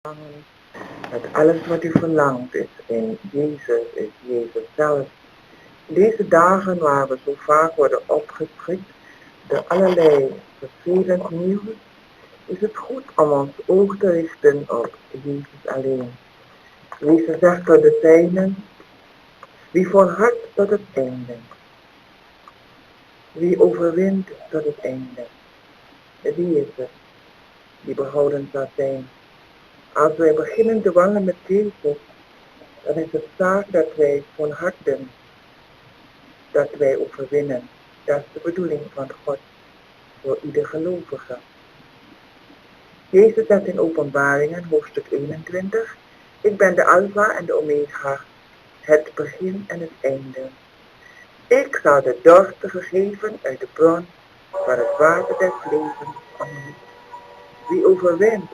verlangen. Dat alles wat u verlangt is in Jezus, is Jezus zelf. In deze dagen waar we zo vaak worden opgeschrikt door allerlei vervelend nieuws, is het goed om ons oog te richten op Jezus alleen. Jezus zegt tot de zijnen, wie volhardt tot het einde, wie overwint tot het einde, wie is het die behouden zal zijn. Als wij beginnen te wandelen met Jezus, dan is het zaak dat wij volharden, dat wij overwinnen. Dat is de bedoeling van God voor ieder gelovige. Jezus zegt in Openbaringen, hoofdstuk 21, ik ben de Alpha en de Omega, het begin en het einde. Ik zal de dorstige geven uit de bron van het water des levens om u. Wie overwint,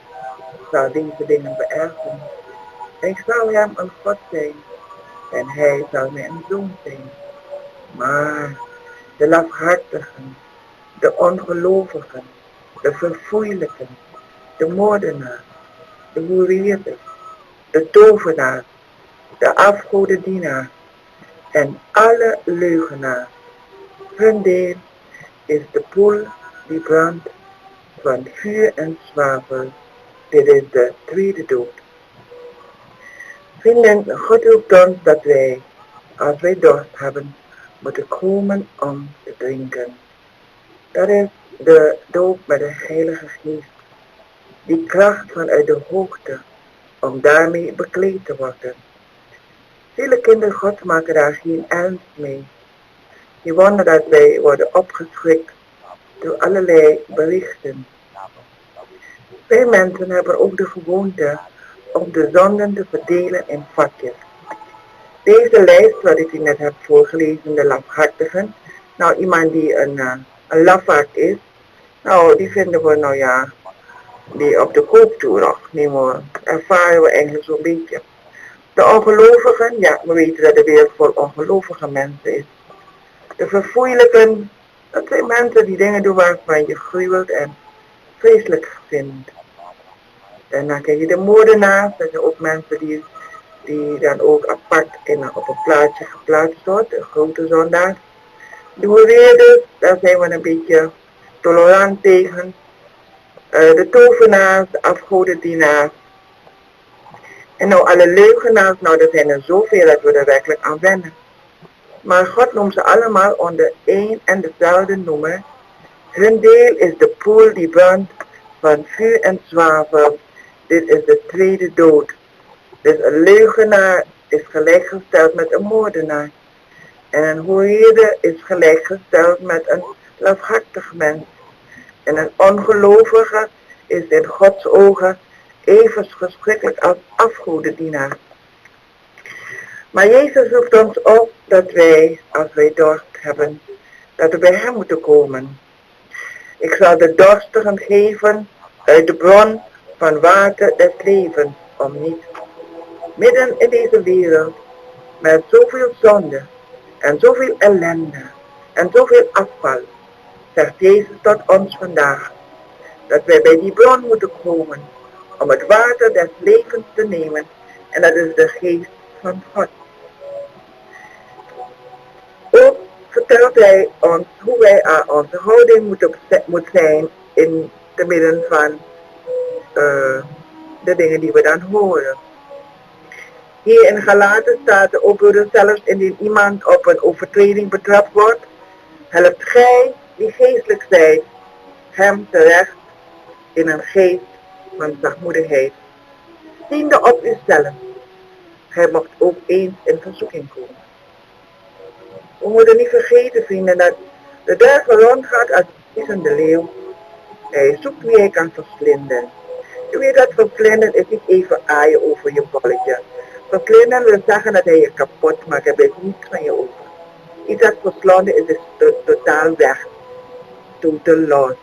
zal deze dingen beërven. Ik zal hem een God zijn en hij zal mij een zoon zijn. Maar de lafhartigen, de ongelovigen, de verfoeilijken, de moordenaars, de hoereerders, de tovenaars, de afgodendienaars en alle leugenaars, hun deel is de poel die brandt van vuur en zwavel. Dit is de tweede dood. Vrienden, God roept ons dat wij, als wij dorst hebben, moeten komen om te drinken. Dat is de doop met de Heilige Geest, die kracht vanuit de hoogte, om daarmee bekleed te worden. Vele kinderen God maken daar geen ernst mee. Die wonder dat wij worden opgeschrikt door allerlei berichten. Wij mensen hebben ook de gewoonte om de zonden te verdelen in vakjes. Deze lijst, wat ik u net heb voorgelezen, de lafhartigen. Nou, iemand die een lafaard is, nou, die vinden we, nou ja, die op de kooptoer nog, ervaren we eigenlijk zo'n beetje. De ongelovigen, ja, we weten dat de wereld vol ongelovige mensen is. De verfoeilijken, dat zijn mensen die dingen doen waarvan je gruwelt en vreselijk vindt. En dan krijg je de moordenaars, dat zijn ook mensen die dan ook apart op een plaatje geplaatst wordt, de grote zondaars. De hoereerders, daar zijn we een beetje tolerant tegen. De tovenaars, de afgodendienaars. En nou alle leugenaars, nou er zijn er zoveel dat we er werkelijk aan wennen. Maar God noemt ze allemaal onder één en dezelfde noemer. Hun deel is de poel die brandt van vuur en zwavel. Dit is de tweede dood. Dus een leugenaar is gelijkgesteld met een moordenaar. En een hoereerder is gelijkgesteld met een lafhartig mens. En een ongelovige is in Gods ogen even verschrikkelijk als afgodendienaar. Maar Jezus roept ons op dat wij, als wij dorst hebben, dat we bij hem moeten komen. Ik zal de dorstigen geven uit de bron van water des levens om niet. Midden in deze wereld, met zoveel zonde en zoveel ellende en zoveel afval, zegt Jezus tot ons vandaag, dat wij bij die bron moeten komen om het water des levens te nemen, en dat is de geest van God. Ook vertelt hij ons hoe wij onze houding moet zijn in te midden van de dingen die we dan horen. Hier in Galaten staat de oproeper zelfs indien iemand op een overtreding betrapt wordt, helpt gij die geestelijk zijt hem terecht in een geest van zachtmoedigheid. Ziende op uzelf, gij mocht ook eens in verzoeking komen. We moeten niet vergeten, vrienden, dat de duivel rondgaat als een de leeuw. Hij zoekt wie hij kan verslinden. Je weet dat verslinden is niet even aaien over je bolletje. Verslinden wil zeggen dat hij je kapot maakt, hij blijft niets van je over. Iets dat verslonden is totaal weg. Totaal lost.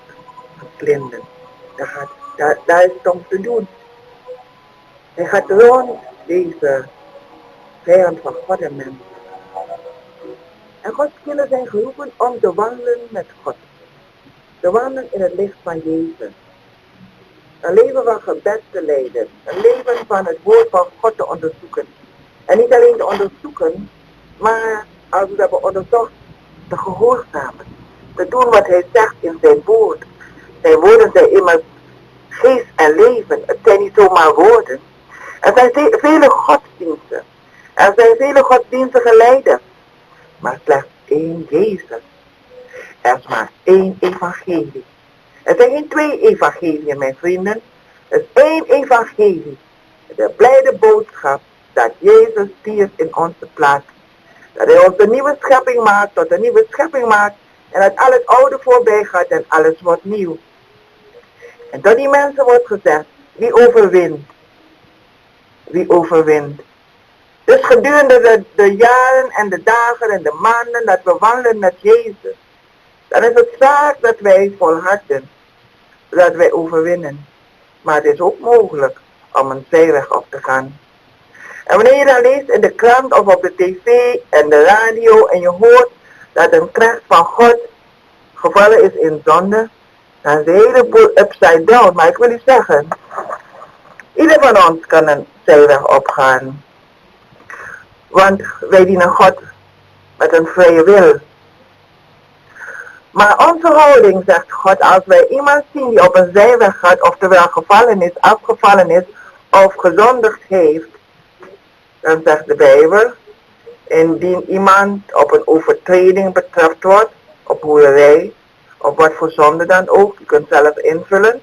Verslinden. Daar is het om te doen. Hij gaat rond deze vijand van God en mens. En Gods kinderen zijn geroepen om te wandelen met God. Te wandelen in het licht van Jezus. Een leven van gebed te leiden. Een leven van het woord van God te onderzoeken. En niet alleen te onderzoeken, maar als we het hebben onderzocht, te gehoorzamen. Te doen wat hij zegt in zijn woord. Zijn woorden zijn immers geest en leven. Het zijn niet zomaar woorden. Er zijn vele godsdiensten. Er zijn vele godsdienstige leiders. Maar slechts één Jezus. Er is maar één evangelie. Er zijn geen twee evangeliën, mijn vrienden. Er is één evangelie. De blijde boodschap dat Jezus stierf in onze plaats. Dat hij ons een nieuwe schepping maakt, tot een nieuwe schepping maakt. En dat al het oude voorbij gaat en alles wordt nieuw. En tot die mensen wordt gezegd, wie overwint? Wie overwint? Dus gedurende de jaren en de dagen en de maanden dat we wandelen met Jezus, dan is het zaak dat wij volharden, dat wij overwinnen. Maar het is ook mogelijk om een zijweg op te gaan. En wanneer je dan leest in de krant of op de tv en de radio en je hoort dat een knecht van God gevallen is in zonde, dan is de hele boel upside down. Maar ik wil u zeggen, ieder van ons kan een zijweg opgaan. Want wij dienen God met een vrije wil. Maar onze houding, zegt God, als wij iemand zien die op een zijweg gaat, oftewel gevallen is, afgevallen is, of gezondigd heeft, dan zegt de Bijbel, indien iemand op een overtreding betrapt wordt, op hoererij, of wat voor zonde dan ook, je kunt zelf invullen.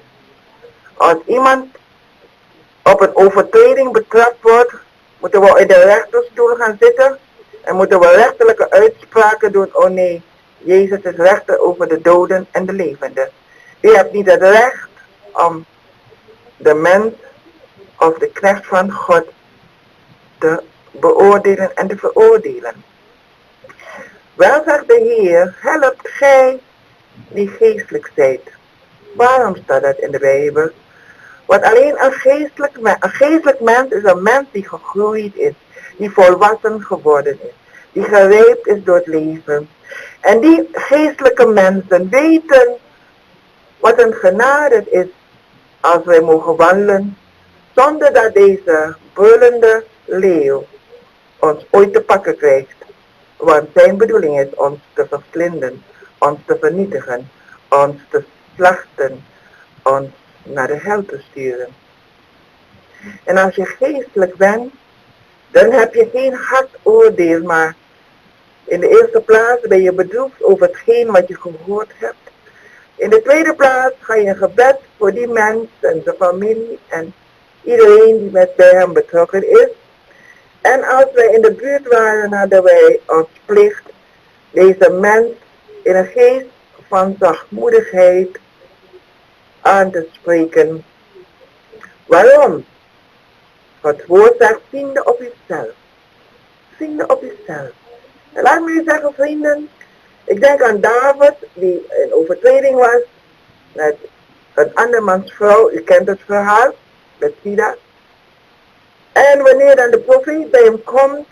Als iemand op een overtreding betrapt wordt, moeten we in de rechterstoel gaan zitten en moeten we rechterlijke uitspraken doen. Oh nee, Jezus is rechter over de doden en de levenden. U hebt niet het recht om de mens of de knecht van God te beoordelen en te veroordelen. Wel zegt de Heer, helpt gij die geestelijk zijt. Waarom staat dat in de Bijbel? Want alleen een geestelijk mens is een mens die gegroeid is, die volwassen geworden is, die gerijpt is door het leven. En die geestelijke mensen weten wat een genade het is als wij mogen wandelen, zonder dat deze brullende leeuw ons ooit te pakken krijgt. Want zijn bedoeling is ons te verslinden, ons te vernietigen, ons te slachten, ons naar de hel te sturen. En als je geestelijk bent, dan heb je geen hard oordeel, maar in de eerste plaats ben je bedroefd over hetgeen wat je gehoord hebt. In de tweede plaats ga je in gebed voor die mens en zijn familie en iedereen die bij hem betrokken is. En als wij in de buurt waren, hadden wij als plicht deze mens in een geest van zachtmoedigheid aan te spreken. Waarom? Het woord zegt, vrienden op uzelf. Vrienden op uzelf. En laat me u zeggen, vrienden, ik denk aan David, die in overtreding was met een andermans vrouw. U kent het verhaal, blesi. En wanneer dan de profeet bij hem komt,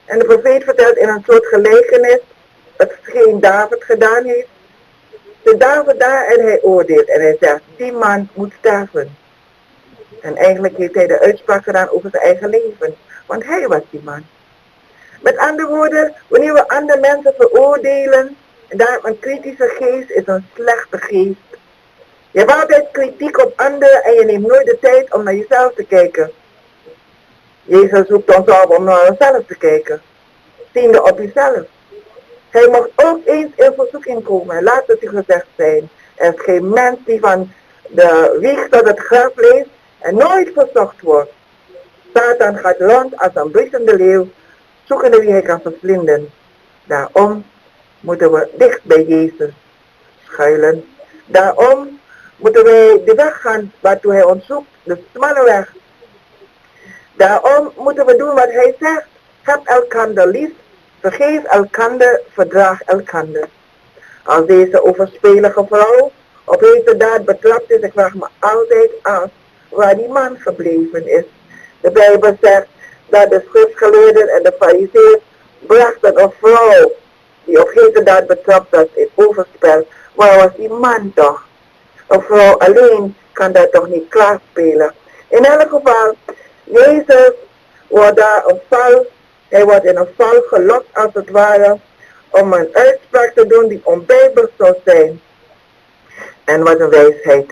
en de profeet vertelt in een soort gelijkenis, hetgeen David gedaan heeft, zit David daar en hij oordeelt en hij zegt, die man moet sterven. En eigenlijk heeft hij de uitspraak gedaan over zijn eigen leven, want hij was die man. Met andere woorden, wanneer we andere mensen veroordelen, en daarom een kritische geest is een slechte geest. Je hebt altijd kritiek op anderen en je neemt nooit de tijd om naar jezelf te kijken. Jezus zoekt ons op om naar onszelf te kijken. Ziende op jezelf. Hij mocht ook eens in verzoeking komen. Laat het u gezegd zijn. Er is geen mens die van de wieg tot het graf leeft en nooit verzocht wordt. Satan gaat rond als een bruisende leeuw, zoekende wie hij kan verslinden. Daarom moeten we dicht bij Jezus schuilen. Daarom moeten wij de weg gaan waartoe hij ons zoekt, de smalle weg. Daarom moeten we doen wat hij zegt. Heb elkander lief, vergeef elkander, verdraag elkander. Als deze overspelige vrouw op heterdaad betrapt is, ik vraag me altijd af waar die man gebleven is. De Bijbel zegt dat de schriftgeleerden en de farizeeërs brachten een vrouw die op heterdaad betrapt was in overspel. Waar was die man toch? Een vrouw alleen kan dat toch niet klaarspelen. In elk geval, Jezus wordt daar een val, hij wordt in een val gelokt als het ware, om een uitspraak te doen die onbijbels zou zijn. En wat een wijsheid.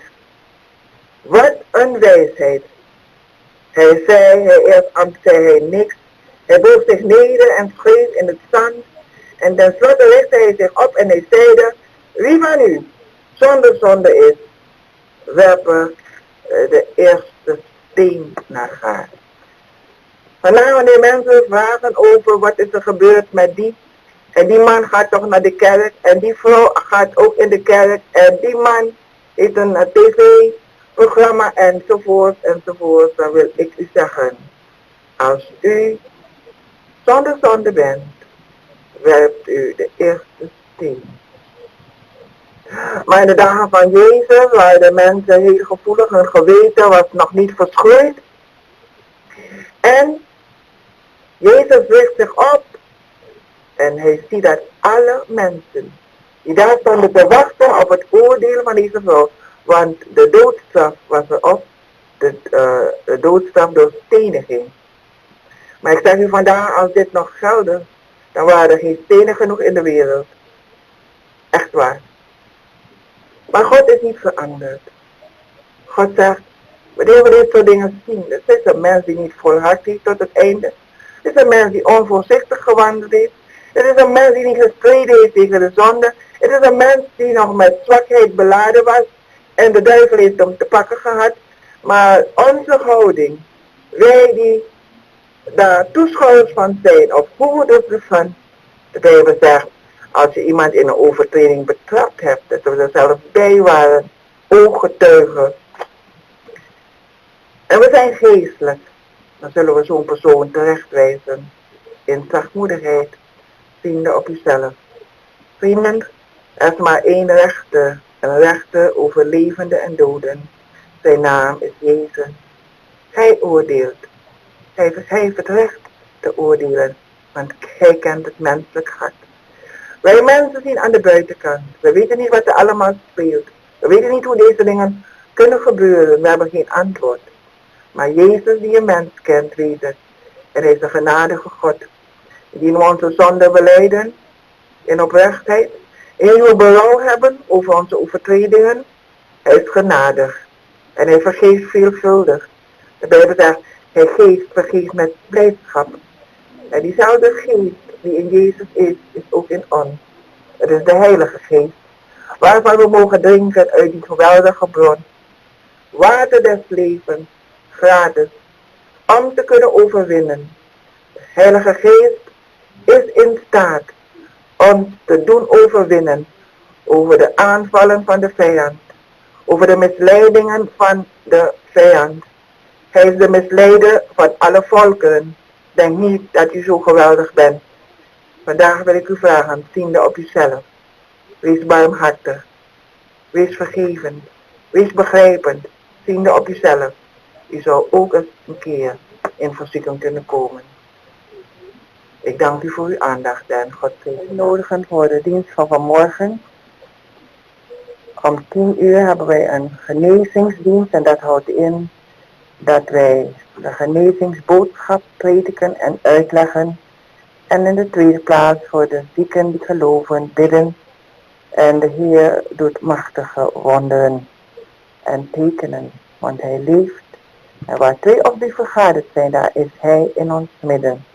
Wat een wijsheid. Hij zei hij niks. Hij boog zich neder en schreef in het zand. En tenslotte richtte hij zich op en hij zeide, wie van u zonder zonde is, werpen de eerste steen naar haar. Vandaag wanneer mensen vragen over wat is er gebeurd met die, en die man gaat toch naar de kerk, en die vrouw gaat ook in de kerk, en die man heeft een tv-programma, enzovoort, dan wil ik u zeggen, als u zonder zonde bent, werpt u de eerste steen. Maar in de dagen van Jezus waren de mensen heel gevoelig, hun geweten was nog niet verscheurd. En Jezus richt zich op en hij ziet dat alle mensen die daar stonden te wachten op het oordeel van deze vrouw, want de doodstraf was erop, de doodstraf door steniging. Maar ik zeg u vandaag, als dit nog geldt, dan waren er geen stenen genoeg in de wereld. Echt waar. Maar God is niet veranderd. God zegt, wanneer we dit soort dingen zien, het is een mens die niet volhard heeft tot het einde. Het is een mens die onvoorzichtig gewandeld heeft. Het is een mens die niet gestreden heeft tegen de zonde. Het is een mens die nog met zwakheid beladen was en de duivel heeft hem te pakken gehad. Maar onze houding, wij die daar toeschouwers van zijn of hoorders ervan, de Bijbel zegt, als je iemand in een overtreding betrapt hebt, dat we er zelf bij waren, ooggetuigen. En we zijn geestelijk, dan zullen we zo'n persoon terechtwijzen in zachtmoedigheid, vrienden op uzelf. Vrienden, er is maar één rechter, een rechter over levenden en doden. Zijn naam is Jezus. Hij oordeelt. Hij heeft het recht te oordelen, want hij kent het menselijk hart. Wij mensen zien aan de buitenkant. We weten niet wat er allemaal speelt. We weten niet hoe deze dingen kunnen gebeuren. We hebben geen antwoord. Maar Jezus die een mens kent, weet het. En hij is een genadige God. Die we onze zonde belijden in oprechtheid. En we berouw hebben over onze overtredingen. Hij is genadig. En hij vergeeft veelvuldig. De Bijbel zegt, hij vergeeft met blijdschap. En diezelfde geest die in Jezus is ook in ons. Het is de Heilige Geest, waarvan we mogen drinken uit die geweldige bron. Water des levens, gratis, om te kunnen overwinnen. De Heilige Geest is in staat ons te doen overwinnen over de aanvallen van de vijand, over de misleidingen van de vijand. Hij is de misleider van alle volkeren. Denk niet dat u zo geweldig bent. Vandaag wil ik u vragen, ziende op uzelf. Wees barmhartig. Wees vergevend. Wees begrijpend. Ziende op uzelf. U zou ook eens een keer in verzoeking kunnen komen. Ik dank u voor uw aandacht en God zegen nodigen voor de dienst van vanmorgen. Om 10 uur hebben wij een genezingsdienst en dat houdt in dat wij de genezingsboodschap prediken en uitleggen. En in de tweede plaats voor de zieken die geloven, bidden. En de Heer doet machtige wonderen en tekenen, want Hij leeft. En waar 2 of 3 vergaderd zijn, daar is Hij in ons midden.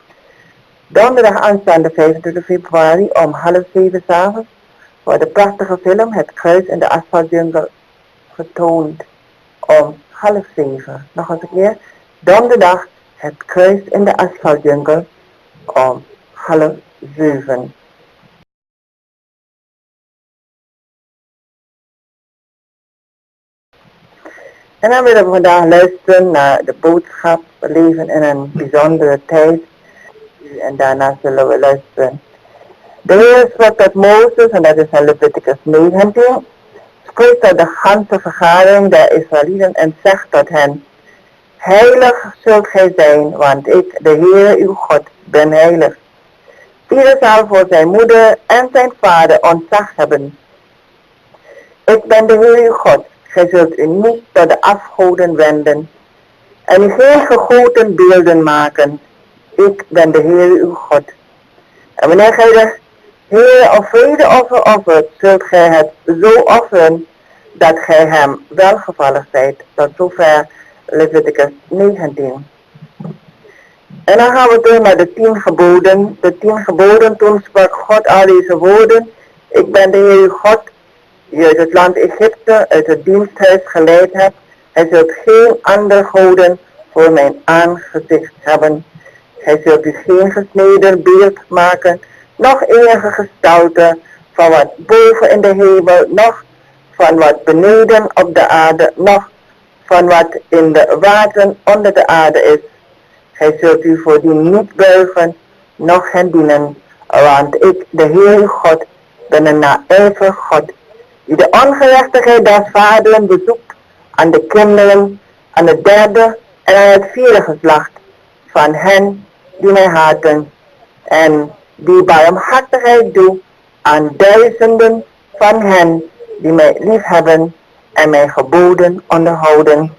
Donderdag aanstaande 25 februari om 6:30 s'avonds wordt de prachtige film Het Kruis in de Asfaltjungel getoond om 6:30. Nog eens een keer. Donderdag Het Kruis in de Asfaltjungel om 6:30. En dan willen we vandaag luisteren naar de boodschap. We leven in een bijzondere tijd. En daarna zullen we luisteren. De Heer sprak tot Mozes, en dat is in Leviticus 19. Spreekt tot de ganse vergadering der Israëlieten en zegt tot hen: heilig zult gij zijn, want ik, de Heer uw God, ben heilig. Ieder zal voor zijn moeder en zijn vader ontzag hebben. Ik ben de Heer uw God. Gij zult u niet tot de afgoden wenden en u geen gegoten beelden maken. Ik ben de Heer uw God. En wanneer gij de Heer of vredeoffer offert, zult gij het zo offeren dat gij hem welgevallig zijt. Tot zover Leviticus 19. En dan gaan we door naar de 10 geboden. De 10 geboden, toen sprak God al deze woorden. Ik ben de Heer uw God, die uit het land Egypte, uit het diensthuis geleid hebt. Gij zult geen andere goden voor mijn aangezicht hebben. Gij zult u geen gesneden beeld maken, nog enige gestalte van wat boven in de hemel, nog van wat beneden op de aarde, nog van wat in de wateren onder de aarde is. Gij zult u voor die niet buigen, noch hen dienen, want ik, de Heer uw God, ben een naijverig God, die de ongerechtigheid des vaderen bezoekt aan de kinderen, aan het derde en aan het vierde geslacht van hen die mij haten, en die barmhartigheid doet aan duizenden van hen die mij liefhebben en mijn geboden onderhouden.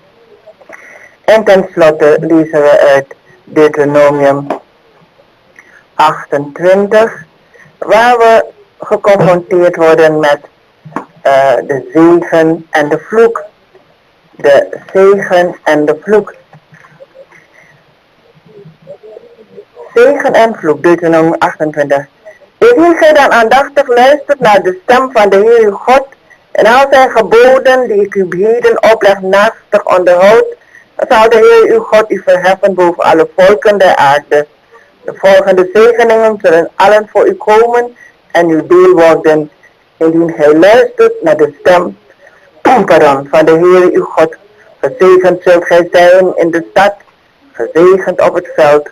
En tenslotte lezen we uit Deuteronomium 28, waar we geconfronteerd worden met de zegen en de vloek. De zegen en de vloek. Zegen en vloek, Deuteronomium 28. Indien gij dan aandachtig luistert naar de stem van de Heer uw God en al zijn geboden die ik u heden opleg naastig onderhoudt, dan zal de Heer uw God u verheffen boven alle volken der aarde. De volgende zegeningen zullen allen voor u komen en uw deel worden, indien gij luistert naar de stem van de Heer uw God. Gezegend zult gij zijn in de stad, gezegend op het veld.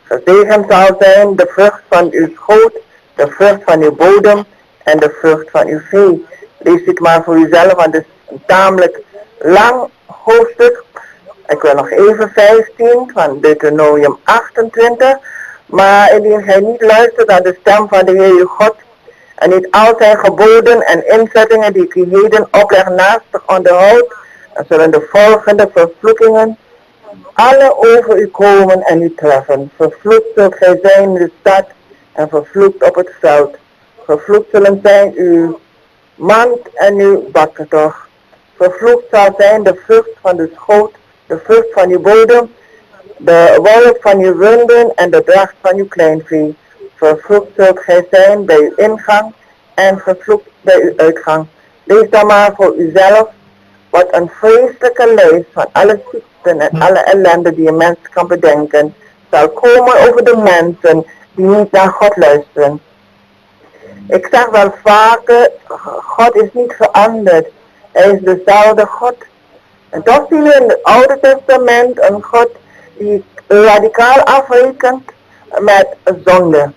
Gezegend zal zijn de vrucht van uw schoot, de vrucht van uw bodem en de vrucht van uw vee. Lees dit maar voor uzelf, want het is een tamelijk lang hoofdstuk. Ik wil nog even 15 van Deuteronomium 28. Maar indien gij niet luistert naar de stem van de Heer uw God en niet al zijn geboden en inzettingen die ik u heden opleg naastig onderhoudt, dan zullen de volgende vervloekingen alle over u komen en u treffen. Vervloekt zult gij zijn in de stad en vervloekt op het veld. Vervloekt zullen zijn uw mand en uw bakkerdorg. Vervloekt zal zijn de vrucht van de schoot, de vrucht van uw bodem, de wolk van uw runden en de dracht van uw kleinvee. Vervloekt zult gij zijn bij uw ingang en vervloekt bij uw uitgang. Lees dan maar voor uzelf wat een vreselijke lijst van alle ziekten en alle ellende die een mens kan bedenken, zal komen over de mensen die niet naar God luisteren. Ik zeg wel vaker, God is niet veranderd. Hij is dezelfde God. En toch zien we in het Oude Testament een God die radicaal afrekent met zonde.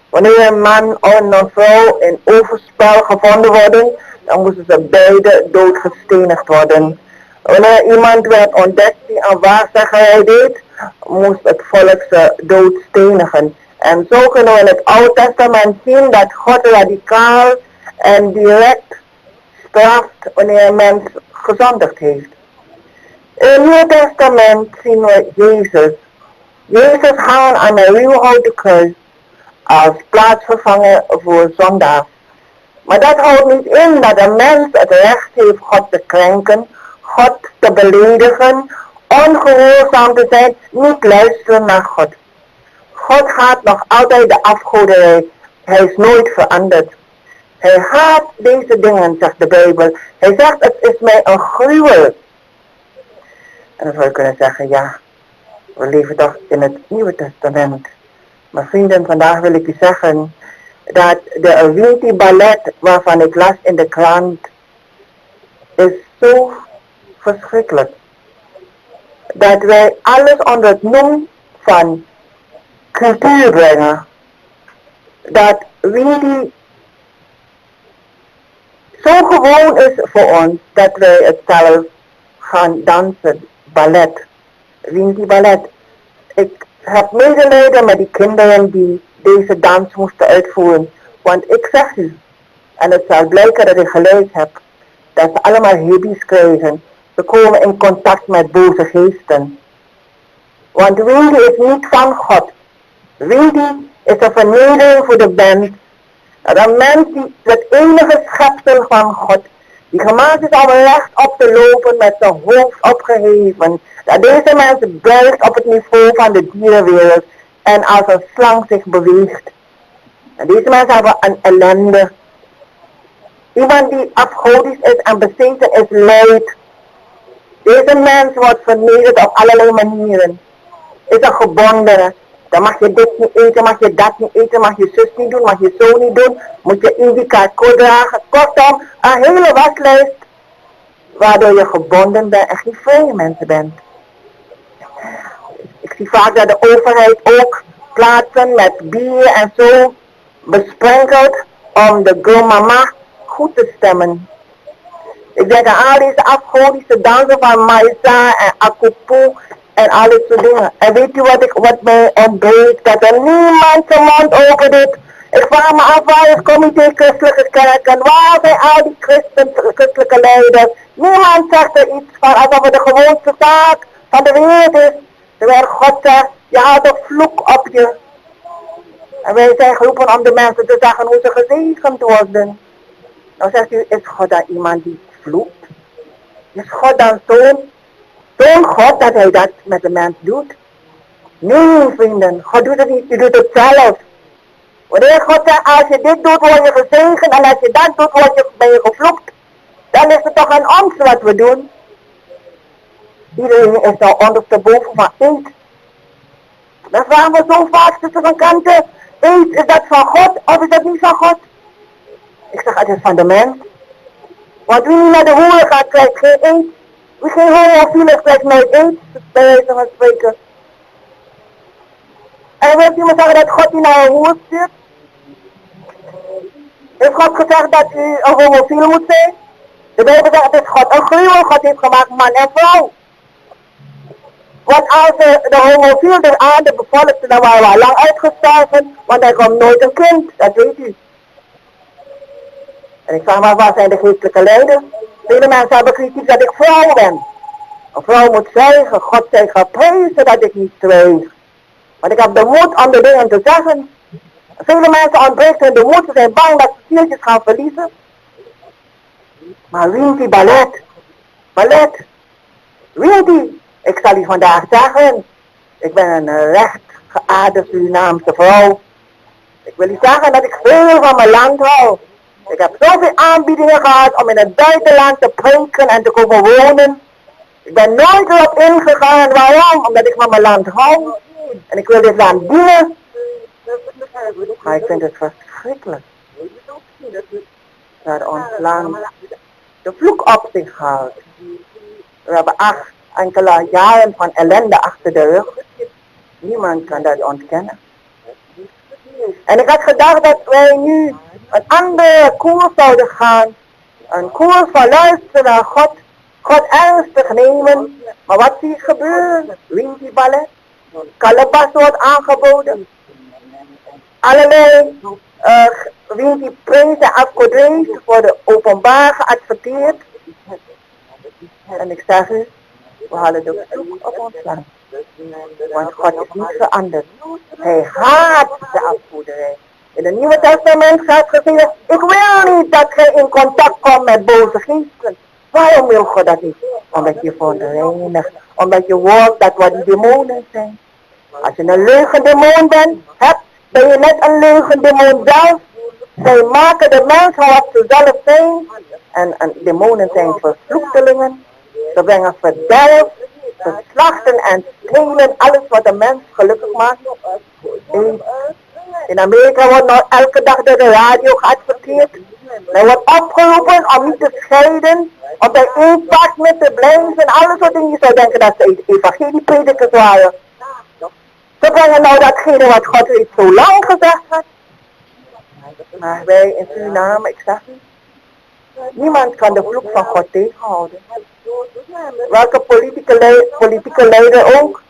Wanneer een man en een vrouw in overspel gevonden worden, dan moesten ze beide doodgestenigd worden. Wanneer iemand werd ontdekt die een waarzeggerij deed, moest het volk ze doodstenigen. En zo kunnen we in het Oude Testament zien dat God radicaal en direct straft wanneer een mens gezondigd heeft. In het Nieuwe Testament zien we Jezus. Jezus hangen aan een ruwhouten kruis als plaatsvervanger voor zondaars. Maar dat houdt niet in dat een mens het recht heeft God te krenken, God te beledigen, ongehoorzaam te zijn, niet luisteren naar God. God haat nog altijd de afgoderij. Hij is nooit veranderd. Hij haat deze dingen, zegt de Bijbel. Hij zegt, het is mij een gruwel. En dan zou je kunnen zeggen, ja, we leven toch in het Nieuwe Testament. Maar vrienden, vandaag wil ik u zeggen dat de Winti ballet waarvan ik las in de krant is zo verschrikkelijk. Dat wij alles onder het noem van cultuur brengen. Dat Winti zo gewoon is voor ons dat wij het zelf gaan dansen, ballet, Winti ballet. Ik heb medelijden met die kinderen die deze dans moesten uitvoeren. Want ik zeg u, en het zal blijken dat ik gelijk heb, dat ze allemaal hippies krijgen. Ze komen in contact met boze geesten. Want wie is niet van God. Wie is een vernedering voor de mens. Een mens die het enige schepsel van God, die gemaakt is om recht op te lopen met zijn hoofd opgeheven. Dat deze mens buigt op het niveau van de dierenwereld en als een slang zich beweegt. En deze mensen hebben een ellende. Iemand die afgodisch is en bezeten is, lijdt. Deze mens wordt vernederd op allerlei manieren. Is een gebondene. Dan mag je dit niet eten, mag je dat niet eten, mag je zus niet doen, mag je zo niet doen. Moet je ID-kaart dragen. Kortom, een hele waslijst. Waardoor je gebonden bent en geen vrije mensen bent. Ik zie vaak dat de overheid ook plaatsen met bier en zo besprenkelt om de grandmama goed te stemmen. Ik denk aan al deze afgodische dansen van Maïsa en Akupu en al dit soort dingen. En weet u wat mij ontbreekt? Dat er niemand zijn mond open doet. Ik vraag me af, waar is het comité christelijke kerken? Waar zijn al die christelijke leiders? Niemand zegt er iets van, alsof het de gewoonste zaak van de wereld is. Terwijl God zegt, je haalt een vloek op je. En wij zijn geroepen om de mensen te zeggen hoe ze gezegend worden. Nou zegt u, is God dan iemand die vloekt? Is God dan zo'n God dat hij dat met de mens doet? Nee, vrienden, God doet het niet, u doet het zelf. Wanneer God zegt, als je dit doet, word je gezegend, en als je dat doet, ben je gevloekt. Dan is het toch aan ons wat we doen. Iedereen is nou ondersteboven van eet. Dan vragen we zo vaak tussen van kanten, eet, is dat van God of is dat niet van God? Ik zeg, het is van de mens. Want wie niet naar de hoeren gaat, krijgt geen eet. Wie geen homofiel is, krijgt nooit eet, bij wijze van spreken. En wilt u me zeggen dat God u naar een hoer stuurt? Heeft God gezegd dat u een homofiel moet zijn? De Bijbel zegt, het is God een gruwel. God heeft gemaakt man en vrouw. Want als de homofiel de aarde bevolkte, dan waren we al lang uitgestorven. Want er komt nooit een kind, dat weet u. En ik vraag me, waar zijn de geestelijke leiders? Vele mensen hebben kritiek dat ik vrouw ben. Een vrouw moet zwijgen. God zij geprezen dat ik niet zwijg. Want ik heb de moed om de dingen te zeggen. Vele mensen ontbreken hun de moed. Ze zijn bang dat ze zieltjes gaan verliezen. Maar wint die ballet? Ballet? Wint die? Ik zal u vandaag zeggen. Ik ben een recht geaarde Surinaamse vrouw. Ik wil u zeggen dat ik veel van mijn land hou. Ik heb zoveel aanbiedingen gehad om in het buitenland te preken en te komen wonen. Ik ben nooit erop ingegaan. Waarom? Omdat ik van mijn land hou. En ik wil dit land dienen. Maar ik vind het verschrikkelijk. Dat ons land de vloek op zich houdt. We hebben enkele jaren van ellende achter de rug. Niemand kan dat ontkennen. En ik had gedacht dat wij nu een andere koers zouden gaan. Een koers van luisteren naar God. God ernstig nemen. Maar wat zie je gebeuren? Winky ballet. Kalabas wordt aangeboden. Allerlei winky prijzen afgedreven worden openbaar geadverteerd. En ik zeg u, we halen de vloek op ons land. Want God is niet veranderd. Hij haat de afgoederij. In het Nieuwe Testament gaat gezegd, ik wil niet dat gij in contact komt met boze geesten. Waarom wil God dat niet? Omdat je verontreinigt. Omdat je wordt dat wat die demonen zijn. Als je een leugendemon bent, ben je net een leugendemon zelf. Zij maken de mens van wat ze zelf zijn. En demonen zijn vervloektelingen. Ze brengen verderf, verslachten en stelen alles wat de mens gelukkig maakt. In Amerika wordt nou elke dag door de radio geadverteerd. Er wordt opgeroepen om niet te scheiden, om bij één partner te blijven en alle soort dingen. Je zou denken dat ze evangeliepredikers waren. Ze brengen nou datgene wat God reeds zo lang gezegd had. Maar wij in Suriname, ik zeg u, niemand kan de vloek van God tegenhouden. Welke politieke leider ook.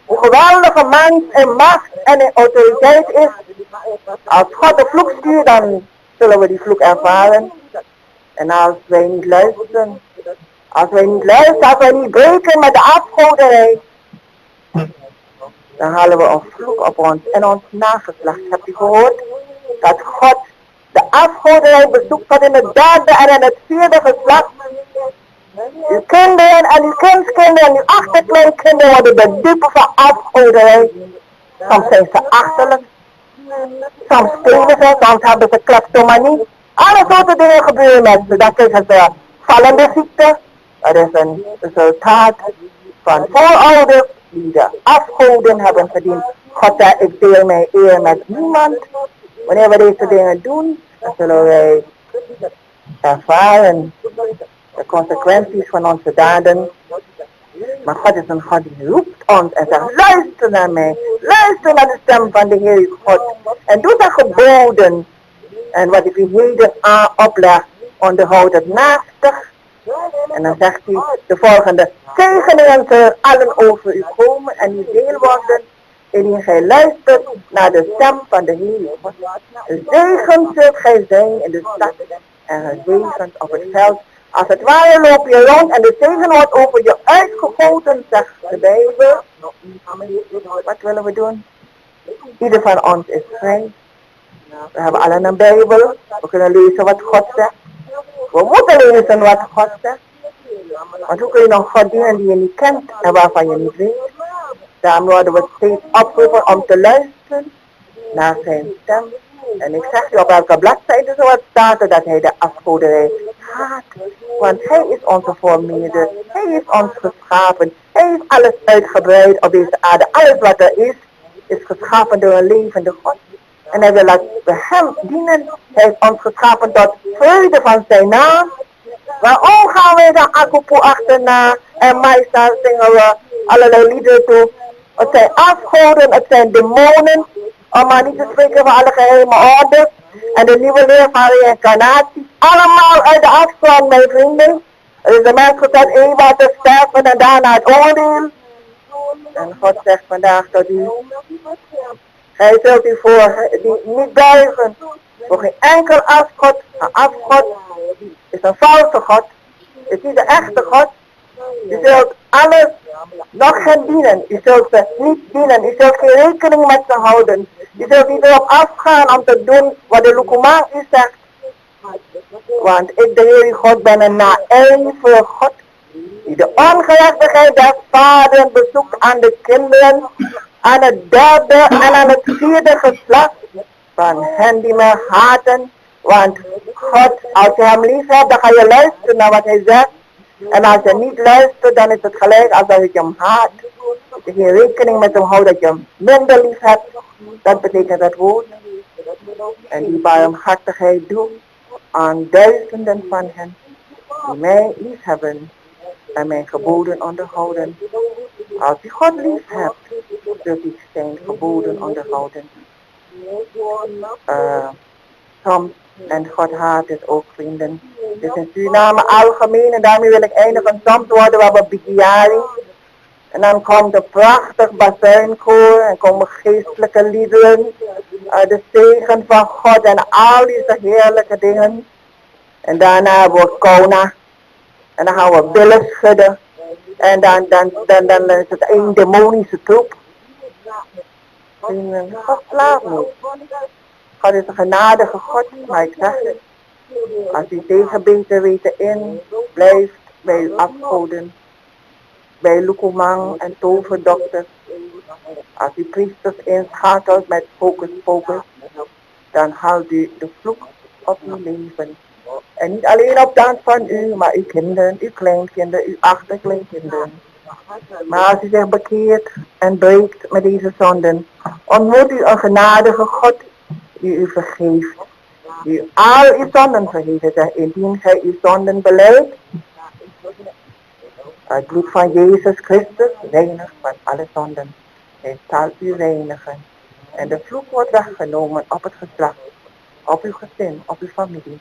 Hoe geweldige mens en macht en in autoriteit is. Als God de vloek stuurt, dan zullen we die vloek ervaren. En als wij niet luisteren, als wij niet breken met de afgoderij, dan halen we een vloek op ons en ons nageslacht. Hebt u gehoord dat God de afgoderij bezoekt tot in het derde en in het vierde geslacht? Uw kinderen en uw kindskinderen en uw achterkleinkinderen worden de dupe van afgoderij. Soms zijn ze achterlijk, soms stelen ze, soms hebben ze kleptomanie. Alle soorten dingen gebeuren met ze. Dan krijgen ze vallende ziekte. Dat is een resultaat van voorouders die de afgoden hebben verdiend. God zei, ik deel mijn eer met niemand. Wanneer we deze dingen doen, dan zullen wij ervaren de consequenties van onze daden. Maar God is een God die roept ons en zegt, luister naar mij. Luister naar de stem van de Heer uw God. En doe de geboden. En wat ik u heden opleg, onderhoud het naastig. En dan zegt hij de volgende, zegeningen zullen allen over u komen en u deel worden, indien gij luistert naar de stem van de Heer uw God. Gezegend zult gij zijn in de stad en gezegend op het veld. Als het ware loop je rond en de zegen wordt over je uitgegoten, zegt de Bijbel. Wat willen we doen? Ieder van ons is vrij. We hebben allen een Bijbel. We kunnen lezen wat God zegt. We moeten lezen wat God zegt. Want hoe kun je nog God dienen die je niet kent en waarvan je niet weet? Daarom worden we steeds opgeroepen om te luisteren naar zijn stem. En ik zeg je op welke bladzijde zo wat staat dat hij de afgoderij haat. Want hij is onze voormeerder. Hij heeft ons geschapen. Hij heeft alles uitgebreid op deze aarde. Alles wat er is geschapen door een levende God. En hij wil dat we hem dienen. Hij heeft ons geschapen tot vreugde van zijn naam. Waarom gaan wij dan Akupu achterna en meestal zingen we allerlei liederen toe? Het zijn afgoden, het zijn demonen, om maar niet te spreken van alle geheime orders en de nieuwe leer van reïncarnatie. Allemaal uit de afgrond, mijn vrienden. Er is de mens gezet eenmaal te sterven en daarna het oordeel. En God zegt vandaag tot u, hij zult u voor die niet buigen, voor geen enkel afgod. Een afgod is een valse God, is niet de echte God. U zult alles nog gaan dienen. U zult ze niet dienen. U zult geen rekening met ze houden. U zult niet erop afgaan om te doen wat de Lukumaan u zegt. Want ik, de Heer God, ben een naijver God, die de ongerechtigheid des vaders bezoekt aan de kinderen, aan het derde en aan het vierde geslacht van hen die mij haten. Want God, als je hem lief hebt, dan ga je luisteren naar wat hij zegt. En als je niet luistert, dan is het gelijk alsof je hem haat. Dat je geen rekening met hem houdt, dat je hem minder lief hebt. Dat betekent het woord. En die barmhartigheid doet aan duizenden van hen die mij lief hebben en mijn geboden onderhouden. Als u God lief hebt, zult u zijn geboden onderhouden. Soms, en God haat het ook, vrienden. Dus in Suriname algemeen, en daarmee wil ik eindigen. Soms worden we Bigiari. En dan komt een prachtig bazuinkoor en komen geestelijke liederen. De zegen van God en al deze heerlijke dingen. En daarna wordt Kona. En dan gaan we billen schudden. En dan is het een demonische troep. Vrienden, God slaapt niet. God is een genadige God, maar ik zeg het. Als u tegen beter weten in blijft bij uw afgoden, bij Lukumang en toverdokters, als u priesters inschakelt met focus, dan haalt u de vloek op uw leven. En niet alleen op dat van u, maar uw kinderen, uw kleinkinderen, uw achterkleinkinderen. Maar als u zich bekeert en breekt met deze zonden, ontmoet u een genadige God die u vergeeft. Die u al uw zonden vergeeft. En indien gij uw zonden belijdt, het bloed van Jezus Christus reinigt van alle zonden. Hij zal u reinigen. En de vloek wordt weggenomen op het geslacht, op uw gezin, op uw familie.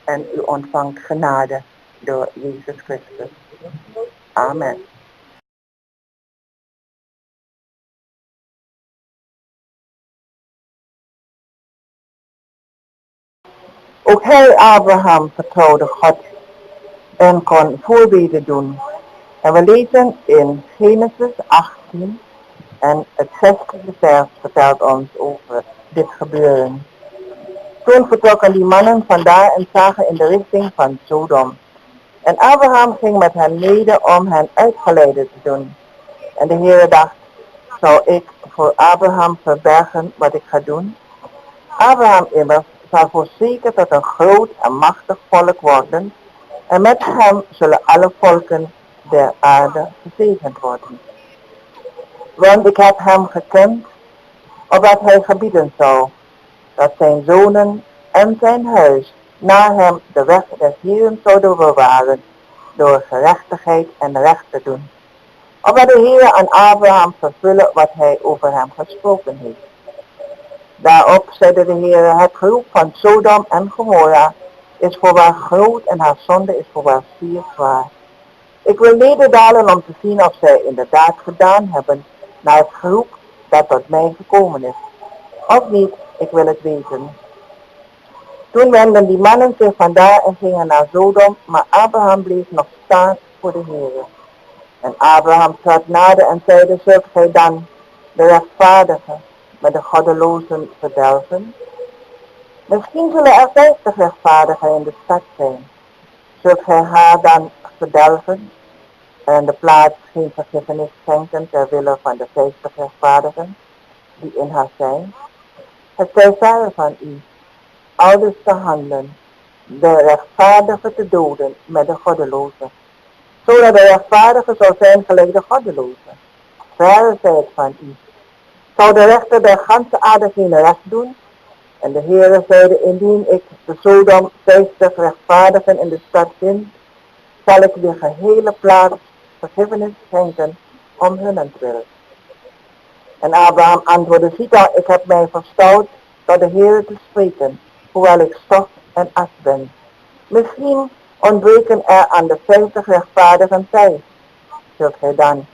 En u ontvangt genade door Jezus Christus. Amen. Ook hij, Abraham, vertrouwde God en kon voorbeden doen. En we lezen in Genesis 18 en het 60e vers vertelt ons over dit gebeuren. Toen vertrokken die mannen vandaar en zagen in de richting van Sodom. En Abraham ging met hen mede om hen uitgeleide te doen. En de Heere dacht, zou ik voor Abraham verbergen wat ik ga doen? Abraham immers zal voorzeker tot een groot en machtig volk worden, en met hem zullen alle volken der aarde gezegend worden. Want ik heb hem gekend, opdat hij gebieden zou, dat zijn zonen en zijn huis na hem de weg des Heeren zouden bewaren, door gerechtigheid en recht te doen. Opdat de Heer aan Abraham vervullen wat hij over hem gesproken heeft. Daarop zeide de Heer, het geroep van Sodom en Gomorra is voorwaar groot en haar zonde is voorwaar zeer zwaar. Ik wil nederdalen om te zien of zij inderdaad gedaan hebben naar het geroep dat tot mij gekomen is. Of niet, ik wil het weten. Toen wendden die mannen zich vandaar en gingen naar Sodom, maar Abraham bleef nog staan voor de Heer. En Abraham trad nader en zeide, zult gij dan de rechtvaardigen met de goddelozen verdelgen? Misschien zullen er 50 rechtvaardigen in de stad zijn. Zult gij haar dan verdelgen en de plaats geen vergiffenis schenken ter wille van de 50 rechtvaardigen die in haar zijn? Het zij verre van u, aldus te handelen, de rechtvaardige te doden met de goddelozen, zodat de rechtvaardige zou zijn gelijk de goddeloze. Verre zij het van u. Zou de rechter der ganse aarde geen recht doen? En de Heere zeide, indien ik de Sodom 50 rechtvaardigen in de stad vind, zal ik de gehele plaats vergiffenis schenken om hunnentwil. En Abraham antwoordde, ziet al, ik heb mij verstout tot de Heere te spreken, hoewel ik stof en as ben. Misschien ontbreken er aan de 50 rechtvaardigen 5. Zult gij dan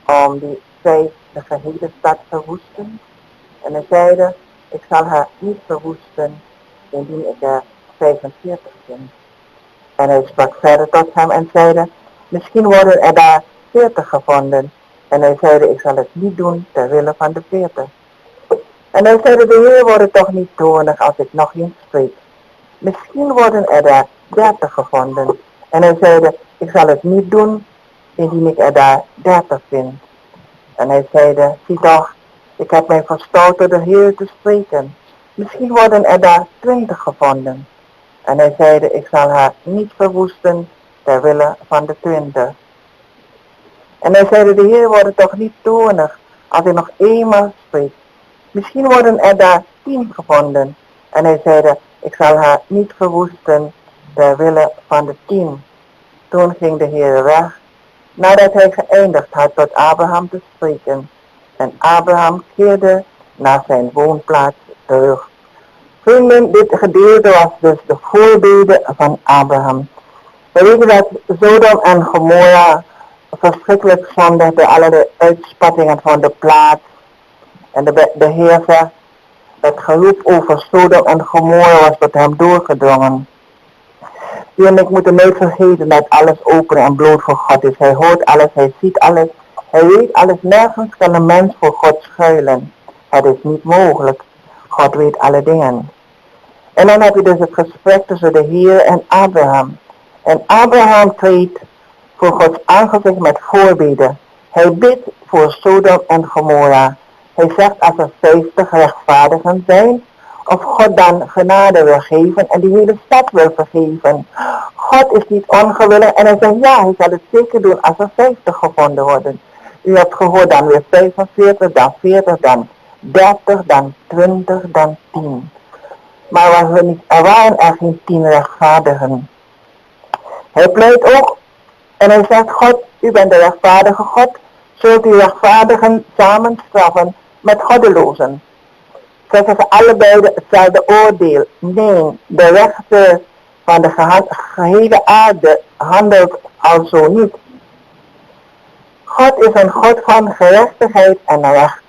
om die 5 de gehele stad verwoesten? En hij zeide, ik zal haar niet verwoesten, indien ik er 45 vind. En hij sprak verder tot hem en zeide, misschien worden er daar 40 gevonden. En hij zeide, ik zal het niet doen ter wille van de 40. En hij zeide, de Heer wordt toch niet toornig als ik nog eens spreek. Misschien worden er daar 30 gevonden. En hij zeide, ik zal het niet doen, indien ik er daar 30 vind. En hij zeide, zie toch, ik heb mij verstout door de Heer te spreken. Misschien worden er daar 20 gevonden. En hij zeide, ik zal haar niet verwoesten ter wille van de 20. En hij zeide, de Heer wordt toch niet toornig als hij nog eenmaal spreekt. Misschien worden er daar 10 gevonden. En hij zeide, ik zal haar niet verwoesten ter wille van de 10. Toen ging de Heer weg, nadat hij geëindigd had tot Abraham te spreken. En Abraham keerde naar zijn woonplaats terug. Vrienden, dit gedeelte was dus de voorbede van Abraham. We weten dat Sodom en Gomorra verschrikkelijk zondigden, alle uitspattingen van de plaats. En de Heer zegt, het geroep over Sodom en Gomorra was tot hem doorgedrongen. U en ik moeten nooit vergeten dat alles open en bloot voor God is. Hij hoort alles, hij ziet alles, hij weet alles. Nergens kan een mens voor God schuilen. Het is niet mogelijk. God weet alle dingen. En dan heb je dus het gesprek tussen de Heer en Abraham. En Abraham treedt voor Gods aangezicht met voorbeden. Hij bidt voor Sodom en Gomorra. Hij zegt als er 50 rechtvaardigen zijn, of God dan genade wil geven en die hele stad wil vergeven. God is niet ongewillig en hij zegt ja, hij zal het zeker doen als er 50 gevonden worden. U hebt gehoord, dan weer 45, dan 40, dan 30, dan 20, dan 10. Maar er waren er geen 10 rechtvaardigen. Hij pleit ook en hij zegt, God, u bent de rechtvaardige God, zult u rechtvaardigen samen straffen met goddelozen. Zij zeggen allebei hetzelfde oordeel. Nee, de rechter van de gehele aarde handelt alzo niet. God is een God van gerechtigheid en recht.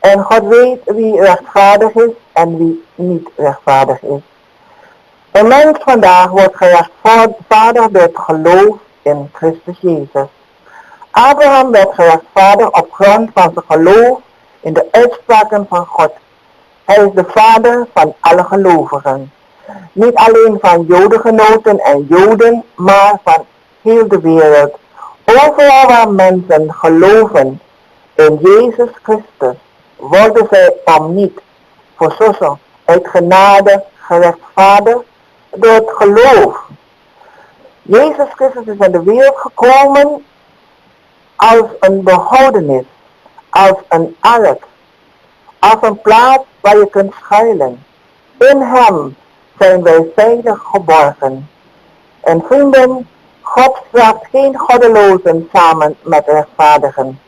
En God weet wie rechtvaardig is en wie niet rechtvaardig is. Een mens vandaag wordt gerechtvaardigd door het geloof in Christus Jezus. Abraham werd gerechtvaardigd op grond van zijn geloof in de uitspraken van God. Hij is de vader van alle gelovigen. Niet alleen van Jodengenoten en Joden, maar van heel de wereld. Overal waar mensen geloven in Jezus Christus, worden zij om niet voor zozo uit genade gerechtvaardigd door het geloof. Jezus Christus is in de wereld gekomen als een behoudenis, als een ark, als een plaats waar je kunt schuilen. In hem zijn wij veilig geborgen. En vrienden, God straft geen goddelozen samen met rechtvaardigen.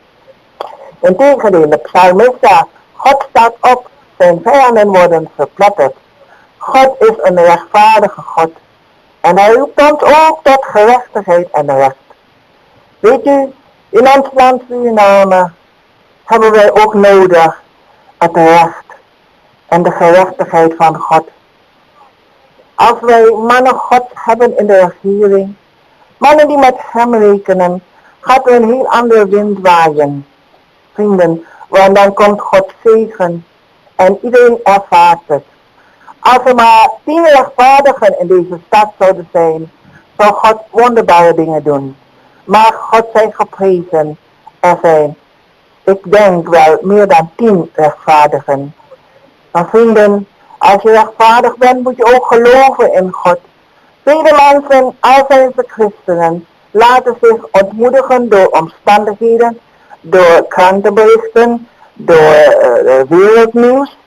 Integendeel, de psalmist zegt, God staat op, zijn vijanden worden verpletterd. God is een rechtvaardige God. En hij roept ons ook tot gerechtigheid en recht. Weet u, in ons land Suriname hebben wij ook nodig het recht en de gerechtigheid van God. Als wij mannen Gods hebben in de regering, mannen die met hem rekenen, gaat er een heel andere wind waaien. Vrienden, want dan komt God zegen en iedereen ervaart het. Als er maar 10 rechtvaardigen in deze stad zouden zijn, zou God wonderbare dingen doen. Maar God zij geprezen, er zijn, ik denk wel, meer dan 10 rechtvaardigen. Maar vrienden, als je rechtvaardig bent, moet je ook geloven in God. Vele mensen, al zijn ze christenen, laten zich ontmoedigen door omstandigheden, door krantenberichten, door wereldnieuws.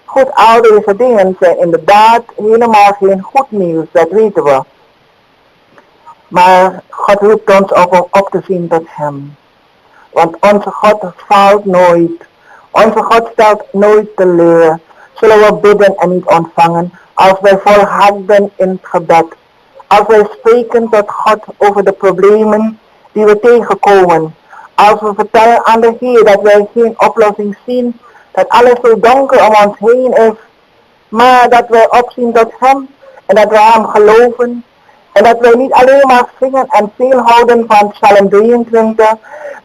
Goed, al deze dingen zijn inderdaad helemaal geen goed nieuws, dat weten we. Maar God roept ons ook om op te zien tot hem. Want onze God faalt nooit. Onze God stelt nooit teleur. Zullen we bidden en niet ontvangen als wij volharden in het gebed. Als wij spreken tot God over de problemen die we tegenkomen. Als we vertellen aan de Heer dat wij geen oplossing zien. Dat alles zo donker om ons heen is. Maar dat wij opzien tot hem. En dat wij hem geloven. En dat wij niet alleen maar zingen en veel houden van Psalm 23.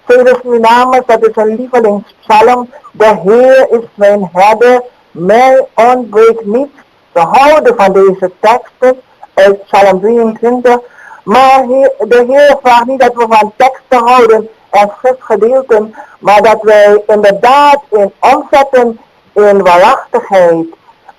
Vele Surinamers, dat is een lievelingspsalm. De Heer is mijn herder, mij ontbreekt niets. We houden van deze teksten uit Psalm 23. Maar de Heer vraagt niet dat we van teksten houden en schriftgedeelten, maar dat wij inderdaad in omzetten in waarachtigheid,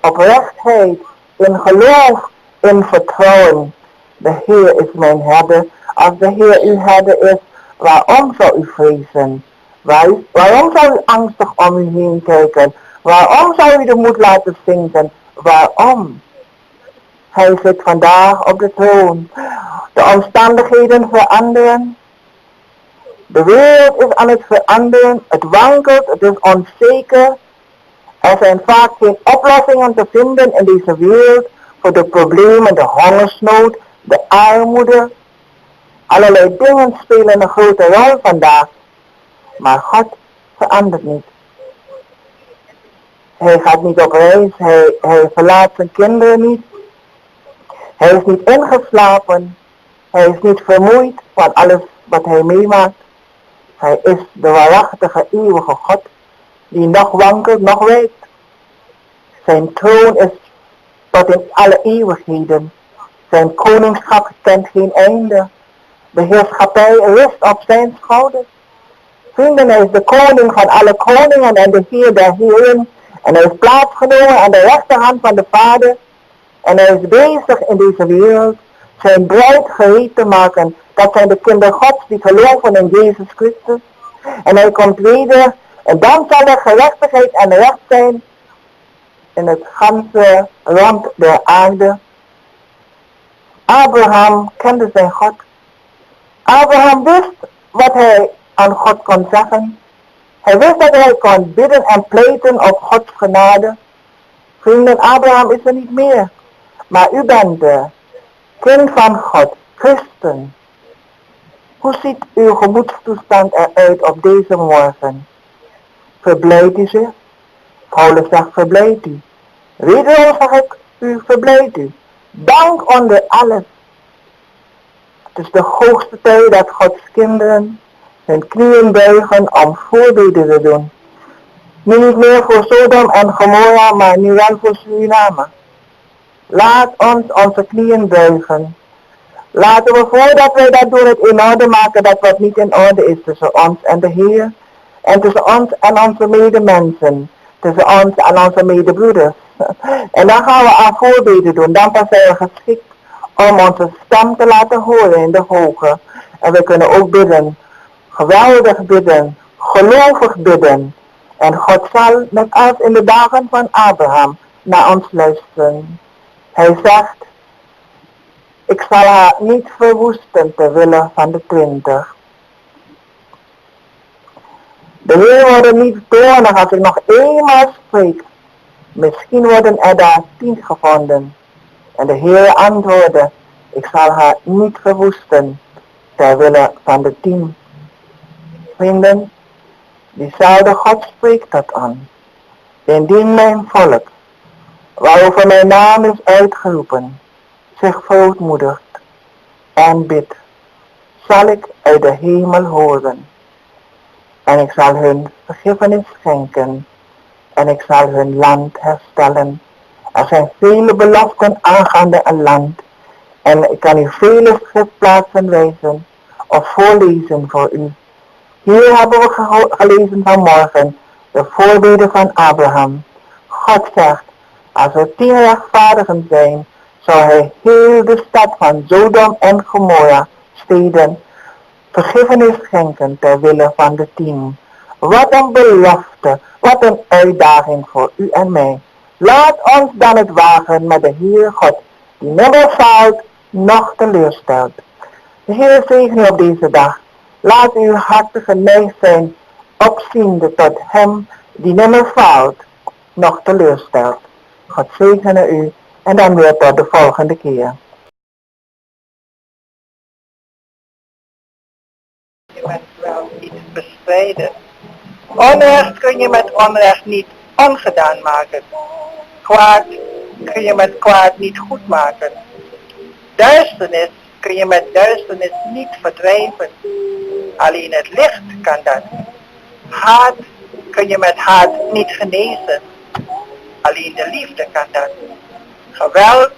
oprechtheid, in geloof, in vertrouwen. De Heer is mijn herder. Als de Heer uw herder is, waarom zou u vrezen? Waarom zou u angstig om u heen kijken? Waarom zou u de moed laten zinken? Waarom? Hij zit vandaag op de troon. De omstandigheden veranderen. De wereld is aan het veranderen. Het wankelt, het is onzeker. Er zijn vaak geen oplossingen te vinden in deze wereld voor de problemen, de hongersnood, de armoede. Allerlei dingen spelen een grote rol vandaag. Maar God verandert niet. Hij gaat niet op reis, hij verlaat zijn kinderen niet. Hij is niet ingeslapen. Hij is niet vermoeid van alles wat hij meemaakt. Hij is de waarachtige eeuwige God die nog wankelt, nog wijkt. Zijn troon is tot in alle eeuwigheden. Zijn koningschap kent geen einde. De heerschappij rust op zijn schouders. Vrienden, hij is de koning van alle koningen en de Heer der heren. En hij is plaatsgenomen aan de rechterhand van de Vader. En hij is bezig in deze wereld zijn bruid gereed te maken. Dat zijn de kinderen Gods die geloven in Jezus Christus. En hij komt weder. En dan zal er gerechtigheid en recht zijn in het ganse rond der aarde. Abraham kende zijn God. Abraham wist wat hij aan God kon zeggen. Hij wist dat hij kon bidden en pleiten op Gods genade. Vrienden, Abraham is er niet meer. Maar u bent de kind van God, christen. Hoe ziet uw gemoedstoestand eruit op deze morgen? Verblijdt u zich? Paulus zegt verblijdt u. Wederom zeg ik u, verblijdt u. Dank onder alles. Het is de hoogste tijd dat Gods kinderen hun knieën buigen om voorbeden te doen. Nu niet meer voor Sodom en Gomorra, maar nu wel voor Suriname. Laat ons onze knieën buigen. Laten we voordat wij dat doen het in orde maken dat wat niet in orde is tussen ons en de Heer. En tussen ons en onze medemensen. Tussen ons en onze medebroeders. En dan gaan we aan voorbeden doen. Dan pas zijn we geschikt om onze stem te laten horen in de hoge. En we kunnen ook bidden. Geweldig bidden. Gelovig bidden. En God zal, net als in de dagen van Abraham, naar ons luisteren. Hij zegt, ik zal haar niet verwoesten ter wille van de 20. De Heer wordt niet toornig als ik nog eenmaal spreek. Misschien worden er daar 10 gevonden. En de Heer antwoordde, ik zal haar niet verwoesten ter wille van de 10. Vrienden, diezelfde God spreekt dat aan. Indien mijn volk, waarover mijn naam is uitgeroepen, zich verootmoedigt en bidt, zal ik uit de hemel horen. En ik zal hun vergiffenis schenken en ik zal hun land herstellen. Er zijn vele beloften aangaande een land en ik kan u vele schriftplaatsen wijzen of voorlezen voor u. Hier hebben we gelezen vanmorgen de voorbeden van Abraham. God zegt, als er 10 rechtvaardigen zijn, zou hij heel de stad van Sodom en Gomorra steden vergiffenis schenken ter wille van de 10. Wat een belofte, wat een uitdaging voor u en mij. Laat ons dan het wagen met de Heer God, die nimmer faalt, noch teleurstelt. De Heer zegene op deze dag. Laat uw harten geneigd zijn, opziende tot hem die nimmer faalt, noch teleurstelt. God zegene u en dan weer tot de volgende keer. Je bent wel iets bestrijden. Onrecht kun je met onrecht niet ongedaan maken. Kwaad kun je met kwaad niet goed maken. Duisternis kun je met duisternis niet verdrijven. Alleen het licht kan dat. Haat kun je met haat niet genezen. Alleen de liefde kan dat. Geweld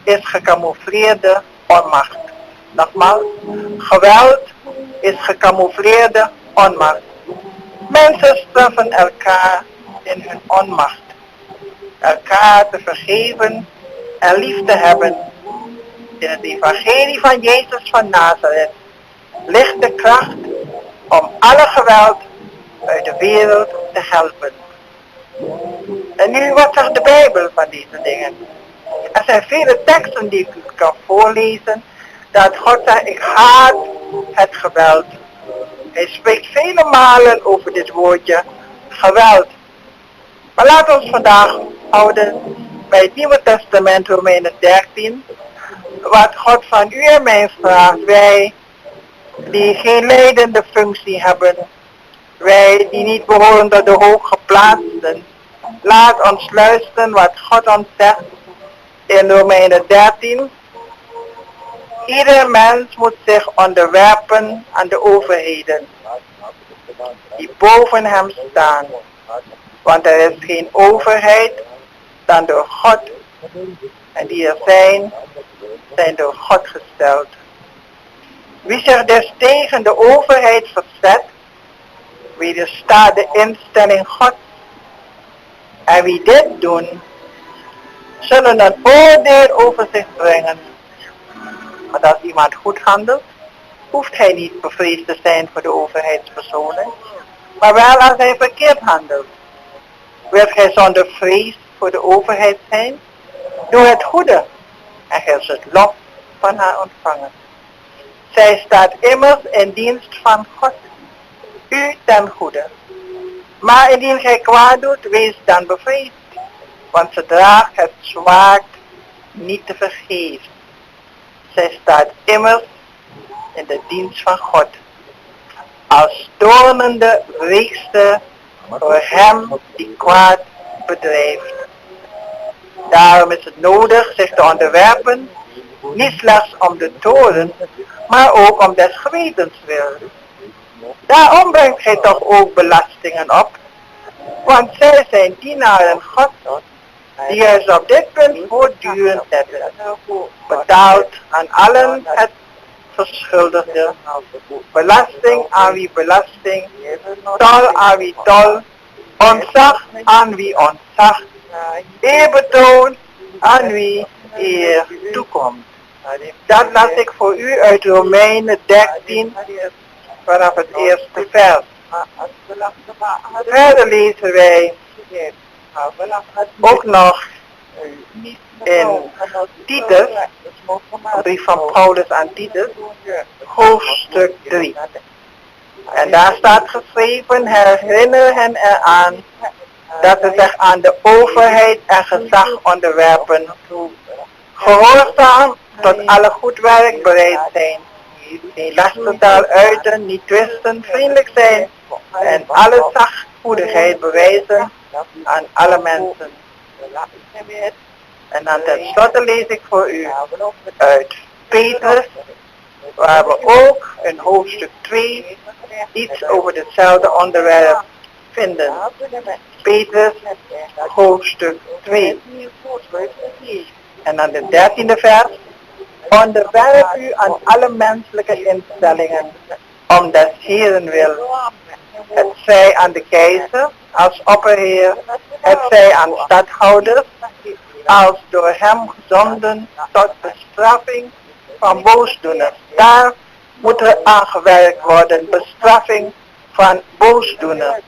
is gecamoufleerde onmacht. Nogmaals, geweld is gecamoufleerde onmacht. Mensen straffen elkaar in hun onmacht. Elkaar te vergeven en lief te hebben. In het evangelie van Jezus van Nazareth ligt de kracht om alle geweld uit de wereld te helpen. En nu, wat zegt de Bijbel van deze dingen? Er zijn vele teksten die ik u kan voorlezen, dat God zegt, ik haat het geweld. Hij spreekt vele malen over dit woordje, geweld. Maar laten we ons vandaag houden bij het Nieuwe Testament, Romeinen 13, wat God van u en mij vraagt, wij die geen leidende functie hebben, wij die niet behoren tot de hooggeplaatsten. Laat ons luisteren wat God ons zegt in Romeinen 13. Ieder mens moet zich onderwerpen aan de overheden die boven hem staan. Want er is geen overheid dan door God. En die er zijn door God gesteld. Wie zich dus tegen de overheid verzet, wederstaat de instelling Gods. En wie dit doen, zullen een oordeel over zich brengen. Want als iemand goed handelt, hoeft hij niet bevreesd te zijn voor de overheidspersonen. Maar wel als hij verkeerd handelt. Wilt gij zonder vrees voor de overheid zijn? Doe het goede en gij zult lof van haar ontvangen. Zij staat immers in dienst van God, u ten goede. Maar indien gij kwaad doet, wees dan bevreesd, want ze draagt het zwaard niet te vergeven. Zij staat immers in de dienst van God, als toornende weekster voor hem die kwaad bedrijft. Daarom is het nodig zich te onderwerpen, niet slechts om de toren, maar ook om des gewetens wil. Daarom brengt gij toch ook belastingen op, want zij zijn dienaren God, die juist op dit punt voortdurend hebben. Betaalt aan allen het verschuldigde, belasting aan wie belasting, tol aan wie tol, ontzag aan wie ontzag, eerbetoon aan wie eer toekomt. Dat las ik voor u uit Romeinen 13 vanaf het eerste vers. Verder lezen wij ook nog in Titus, een brief van Paulus aan Titus, hoofdstuk 3. En daar staat geschreven, herinner hen eraan dat ze zich aan de overheid en gezag onderwerpen, gehoorzaam tot alle goed werk bereid zijn, geen lastertaal uiten, niet twisten, vriendelijk zijn en alle zachtmoedigheid bewijzen aan alle mensen. En dan tenslotte lees ik voor u uit Petrus, waar we ook in hoofdstuk 2 iets over hetzelfde onderwerp vinden. Petrus, hoofdstuk 2. En dan de 13e vers. Onderwerp u aan alle menselijke instellingen, om des Heeren wil. Het zij aan de keizer als opperheer, het zij aan stadhouders, als door hem gezonden tot bestraffing van boosdoeners. Daar moet er aan gewerkt worden, bestraffing van boosdoeners.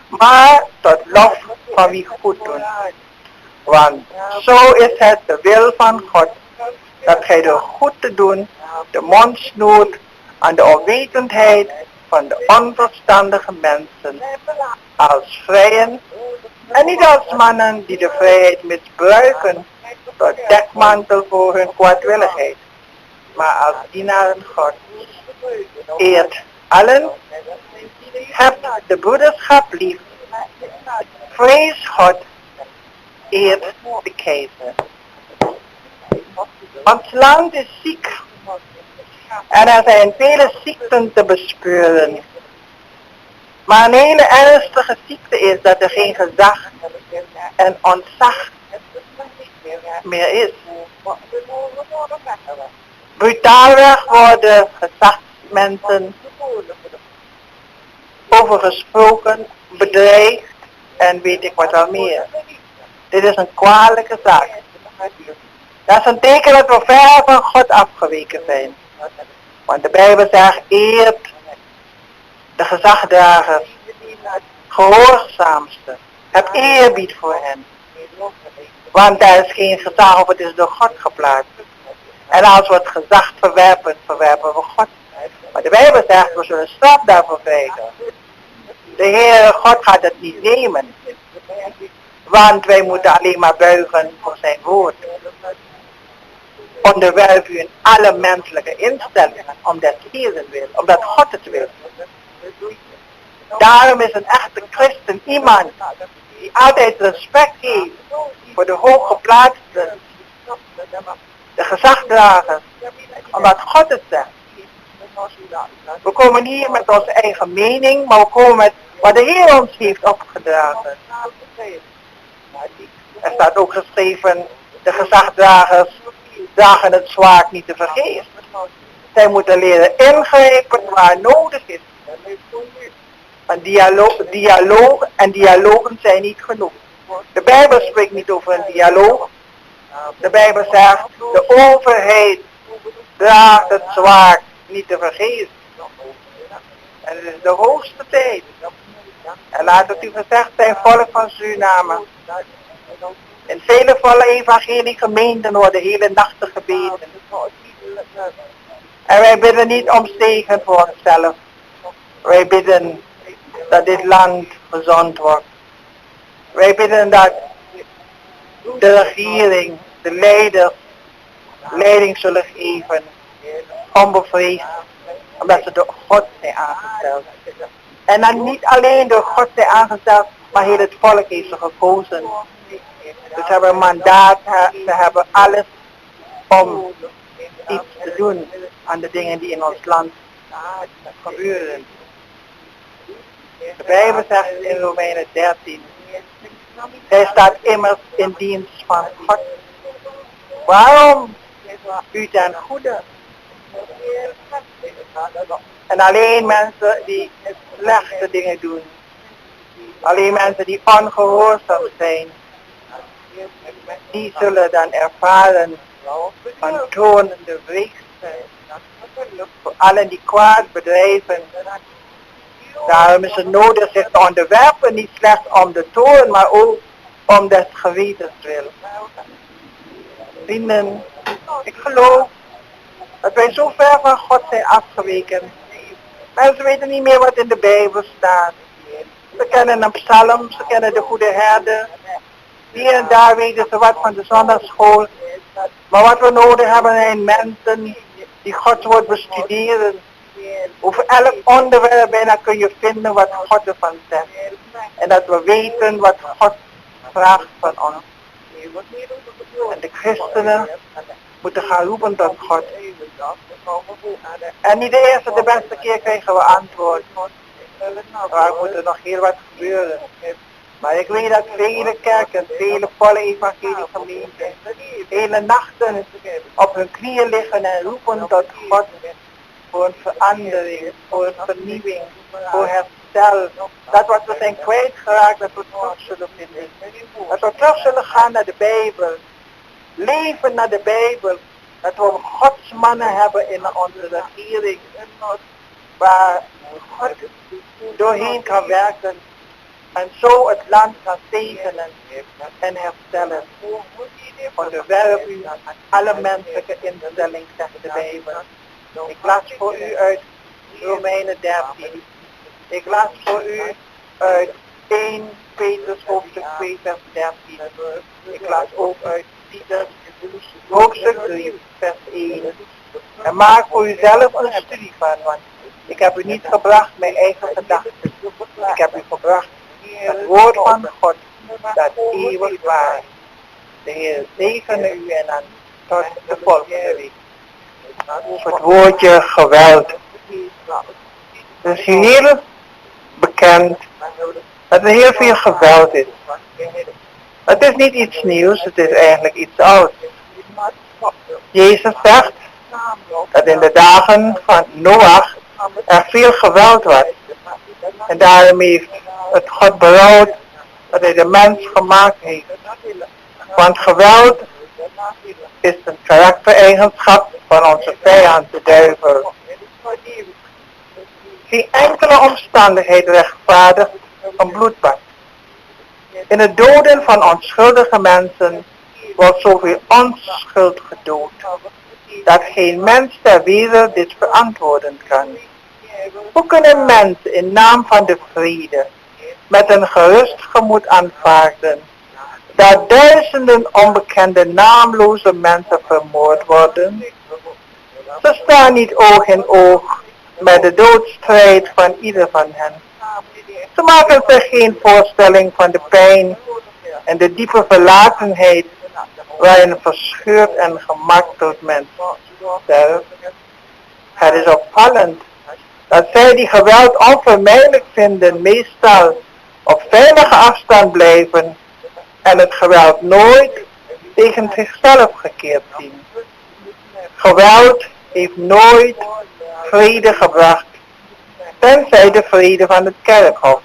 Maar tot lof van wie goed doen. Want zo is het de wil van God, dat gij door goed te doen de mond snoert aan de onwetendheid van de onverstandige mensen, als vrijen en niet als mannen die de vrijheid misbruiken tot dekmantel voor hun kwaadwilligheid, maar als dienaren God. Eert allen, hebt de broederschap lief, vrees God, eert de keizer. Ons land is ziek en er zijn vele ziekten te bespeuren. Maar een hele ernstige ziekte is dat er geen gezag en ontzag meer is. Brutaalweg worden gezagsmensen over gesproken, bedreigd en weet ik wat al meer. Dit is een kwalijke zaak. Dat is een teken dat we ver van God afgeweken zijn. Want de Bijbel zegt, eert de gezagdragers, gehoorzaamste, heb eerbied voor hen. Want daar is geen gezag of het is door God geplaatst. En als we het gezag verwerpen, verwerpen we God. Maar de Bijbel zegt, we zullen straf daarvoor krijgen. De Heere God gaat het niet nemen. Want wij moeten alleen maar buigen voor zijn woord. Onderwerp u in alle menselijke instellingen, omdat Heeren wil, omdat God het wil. Daarom is een echte christen iemand die altijd respect heeft voor de hooggeplaatsten, de gezagdragers, omdat God het zegt. We komen hier met onze eigen mening, maar we komen met wat de Heer ons heeft opgedragen. Er staat ook geschreven, de gezagdragers dragen het zwaard niet te vergeefs. Zij moeten leren ingrijpen waar nodig is. Een dialogen zijn niet genoeg. De Bijbel spreekt niet over een dialoog. De Bijbel zegt, de overheid draagt het zwaard niet te vergeefs. En het is de hoogste tijd. En laat het u gezegd zijn, volk van Suriname. In vele volle evangelie gemeenten worden hele nachten gebeden. En wij bidden niet om zegen voor onszelf. Wij bidden dat dit land gezond wordt. Wij bidden dat de regering, de leiders, leiding zullen geven. Onbevreesd, omdat ze door God zijn aangesteld. En dan niet alleen door God zijn aangesteld, maar heel het volk heeft ze gekozen. Dus ze hebben een mandaat, ze hebben alles om iets te doen aan de dingen die in ons land gebeuren. De Bijbel zegt in Romeinen 13, zij staat immers in dienst van God. Waarom? U ten goede. En alleen mensen die slechte dingen doen, alleen mensen die ongehoorzaam zijn, die zullen dan ervaren van tonende weegstrijd. Voor allen die kwaad bedrijven. Daarom is het nodig zich te onderwerpen, niet slechts om de toorn, maar ook om des gewetens wil. Vrienden, ik geloof dat wij zo ver van God zijn afgeweken. Mensen weten niet meer wat in de Bijbel staat. Ze kennen een psalm, ze kennen de goede herder. Hier en daar weten ze wat van de zondagsschool. Maar wat we nodig hebben zijn mensen die Gods woord bestuderen. Over elk onderwerp bijna kun je vinden wat God ervan zegt. En dat we weten wat God vraagt van ons. En de christenen moeten gaan roepen tot God. En niet de eerste, de beste keer krijgen we antwoord. Maar er moet er nog heel wat gebeuren. Maar ik weet dat vele kerken, vele volle evangeliegemeenten, hele nachten op hun knieën liggen en roepen tot God voor een verandering, voor een vernieuwing, voor herstel. Dat wat we zijn kwijtgeraakt, dat we terug zullen vinden. Dat we terug zullen gaan naar de Bijbel. Leven naar de Bijbel. Dat we Gods mannen hebben in onze regering. Waar God doorheen kan werken. En zo het land kan zegenen en herstellen. Onderwerp u aan alle menselijke instellingen, zegt de Bijbel. Ik las voor u uit Romeinen 13. Ik las voor u uit 1 Petrus hoofdstuk 2 vers 13. Ik las ook uit Titus hoofdstuk 3 vers 1. En maak voor uzelf een studie van, want ik heb u niet gebracht mijn eigen gedachten. Ik heb u gebracht het woord van God, dat eeuwig waar. De Heer zegene u en dan tot de volgende week. Het woordje geweld. Het is heel bekend dat er heel veel geweld is. Het is niet iets nieuws, het is eigenlijk iets ouds. Jezus zegt dat in de dagen van Noach er veel geweld was. En daarom heeft het God berouwd dat hij de mens gemaakt heeft. Want geweld is een karaktereigenschap van onze vijand, de duivel. Geen enkele omstandigheid rechtvaardigt een bloedbad. In het doden van onschuldige mensen wordt zoveel onschuld gedood, dat geen mens ter wereld dit verantwoorden kan. Hoe kunnen mensen in naam van de vrede met een gerust gemoed aanvaarden dat duizenden onbekende naamloze mensen vermoord worden? Ze staan niet oog in oog met de doodstrijd van ieder van hen. Ze maken zich geen voorstelling van de pijn en de diepe verlatenheid waarin verscheurd en gemarteld mens sterft. Het is opvallend dat zij die geweld onvermijdelijk vinden meestal op veilige afstand blijven en het geweld nooit tegen zichzelf gekeerd zien. Geweld heeft nooit vrede gebracht, tenzij de vrede van het kerkhof.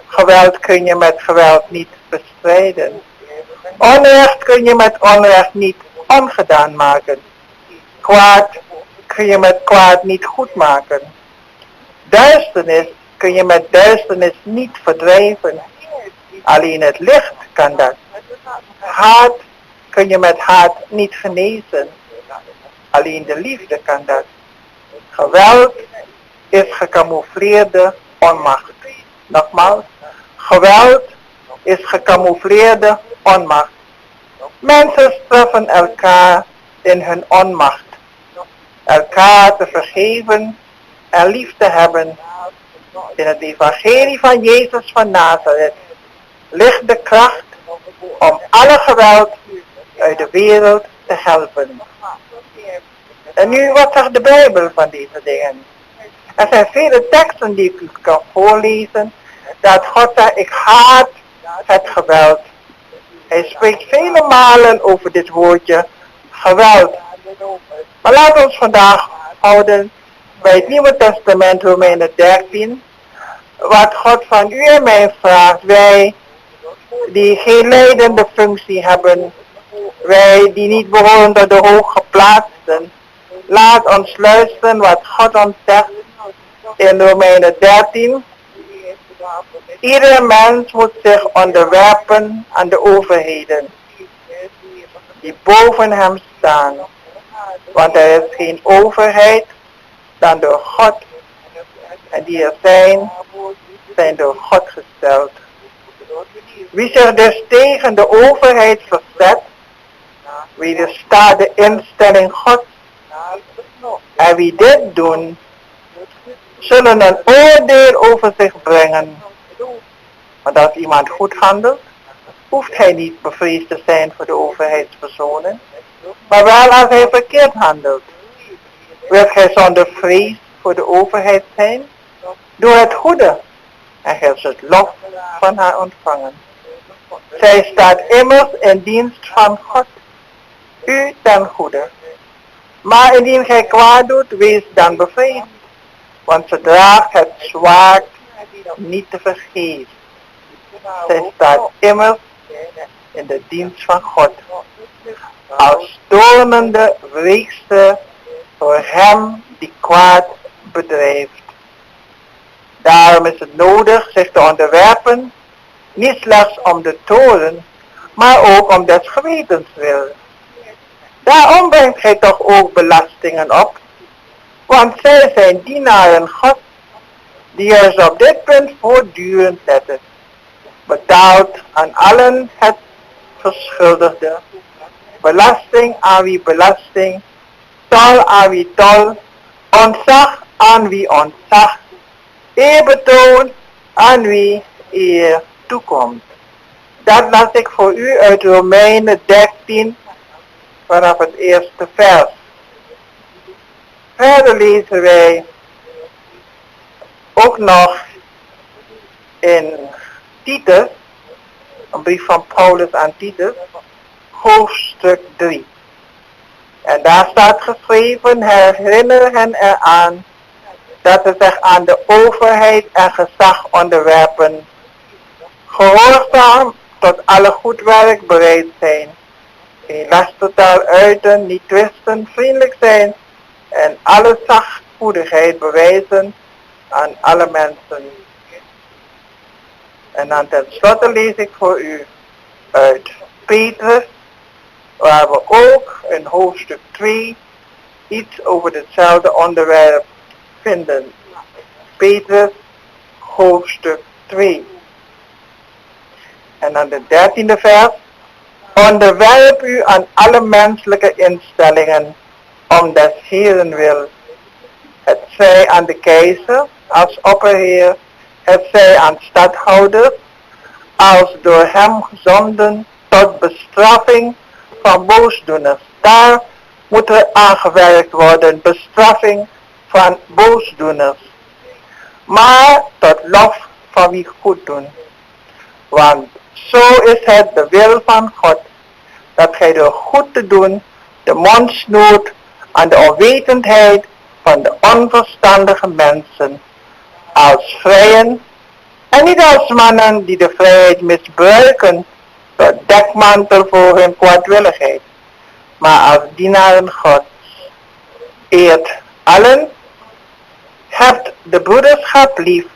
Geweld kun je met geweld niet bestrijden. Onrecht kun je met onrecht niet ongedaan maken. Kwaad kun je met kwaad niet goed maken. Duisternis kun je met duisternis niet verdrijven. Alleen het licht kan dat. Haat kun je met haat niet genezen. Alleen de liefde kan dat. Geweld is gecamoufleerde onmacht. Nogmaals, geweld is gecamoufleerde onmacht. Mensen straffen elkaar in hun onmacht. Elkaar te vergeven en lief te hebben. In het evangelie van Jezus van Nazareth ligt de kracht om alle geweld uit de wereld te helpen. En nu, wat zegt de Bijbel van deze dingen? Er zijn vele teksten die ik u kan voorlezen, dat God zegt, ik haat het geweld. Hij spreekt vele malen over dit woordje geweld. Maar laten we ons vandaag houden bij het Nieuwe Testament, Romeinen 13, wat God van u en mij vraagt. Wij die geen leidende functie hebben, wij die niet behoren tot de hooggeplaatsten, laat ons luisteren wat God ons zegt in Romeinen 13. Iedere mens moet zich onderwerpen aan de overheden die boven hem staan, want er is geen overheid dan door God, en die er zijn door God gesteld. Wie zich dus tegen de overheid verzet, wederstaat de instelling Gods. En wie dit doen, zullen een oordeel over zich brengen. Want als iemand goed handelt, hoeft hij niet bevreesd te zijn voor de overheidspersonen, maar wel als hij verkeerd handelt. Wilt gij zonder vrees voor de overheid zijn? Doe het goede en gij zult lof van haar ontvangen. Zij staat immers in dienst van God, u ten goede. Maar indien gij kwaad doet, wees dan bevreesd, want ze draagt het zwaard niet te vergeven. Zij staat immers in de dienst van God, als toornende weekster voor hem die kwaad bedrijft. Daarom is het nodig zich te onderwerpen, niet slechts om de toorn, maar ook om des gewetens wil. Daarom brengt gij toch ook belastingen op, want zij zijn dienaren God, die juist op dit punt voortdurend letten. Betaalt aan allen het verschuldigde, belasting aan wie belasting, tol aan wie tol, ontzag aan wie ontzag, eerbetoon aan wie eer toekomt. Dat las ik voor u uit Romeinen 13 vanaf het eerste vers. Verder lezen wij ook nog in Titus, een brief van Paulus aan Titus, hoofdstuk 3. En daar staat geschreven, herinner hen eraan dat ze zich aan de overheid en gezag onderwerpen, gehoorzaam tot alle goed werk bereid zijn, geen lastertaal uiten, niet twisten, vriendelijk zijn en alle zachtmoedigheid bewijzen aan alle mensen. En dan tenslotte lees ik voor u uit Petrus, waar we ook in hoofdstuk 2 iets over hetzelfde onderwerp vinden. Petrus, hoofdstuk 2. En dan de 13e vers. Onderwerp u aan alle menselijke instellingen, om des Heeren wil. Het zij aan de keizer als opperheer, het zij aan stadhouders, als door hem gezonden tot bestraffing van boosdoeners. Daar moet er aangewerkt worden, bestraffing van boosdoeners. Maar tot lof van wie goed doen. Want zo is het de wil van God, dat gij door goed te doen de mond snoert aan de onwetendheid van de onverstandige mensen, als vrijen en niet als mannen die de vrijheid misbruiken tot dekmantel voor hun kwaadwilligheid, maar als dienaren Gods. Eert allen, hebt de broederschap lief,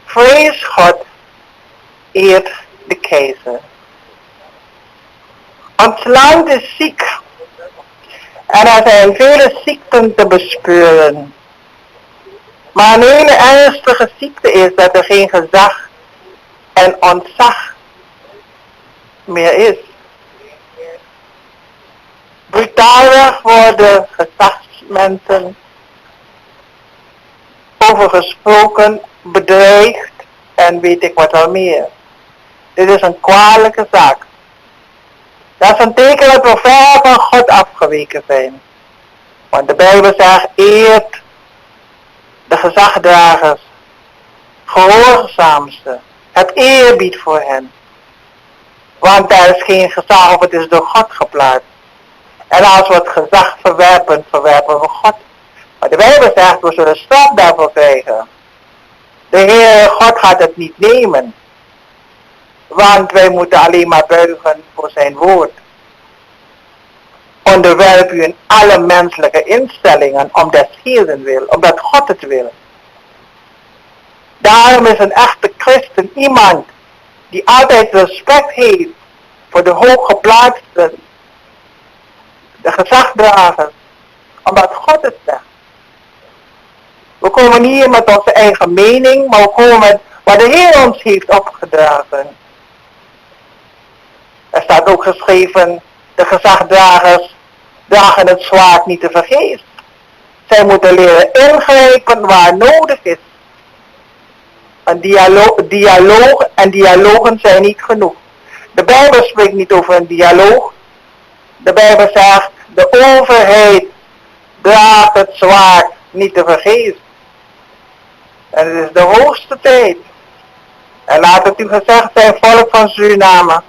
vrees God, eert de keizer. Ons land is ziek en er zijn vele ziekten te bespeuren. Maar een hele ernstige ziekte is dat er geen gezag en ontzag meer is. Brutaalweg worden gezagsmensen over gesproken, bedreigd en weet ik wat al meer. Dit is een kwalijke zaak. Dat is een teken dat we ver van God afgeweken zijn. Want de Bijbel zegt, eert de gezagdragers, gehoorzaamste, het eerbied voor hen. Want daar is geen gezag of het is door God geplaatst. En als we het gezag verwerpen, verwerpen we God. Maar de Bijbel zegt, we zullen straf daarvoor krijgen. De Heer God gaat het niet nemen. Want wij moeten alleen maar buigen voor zijn woord. Onderwerp u in alle menselijke instellingen om des Heeren wil, omdat God het wil. Daarom is een echte christen iemand die altijd respect heeft voor de hooggeplaatsten, de gezagdragers, omdat God het zegt. We komen niet hier met onze eigen mening, maar we komen met wat de Heer ons heeft opgedragen. Er staat ook geschreven, de gezagdragers dragen het zwaard niet te vergeefs. Zij moeten leren ingrijpen waar nodig is. Een dialoog en dialogen zijn niet genoeg. De Bijbel spreekt niet over een dialoog. De Bijbel zegt, de overheid draagt het zwaard niet te vergeefs. En het is de hoogste tijd. En laat het u gezegd zijn, volk van Suriname.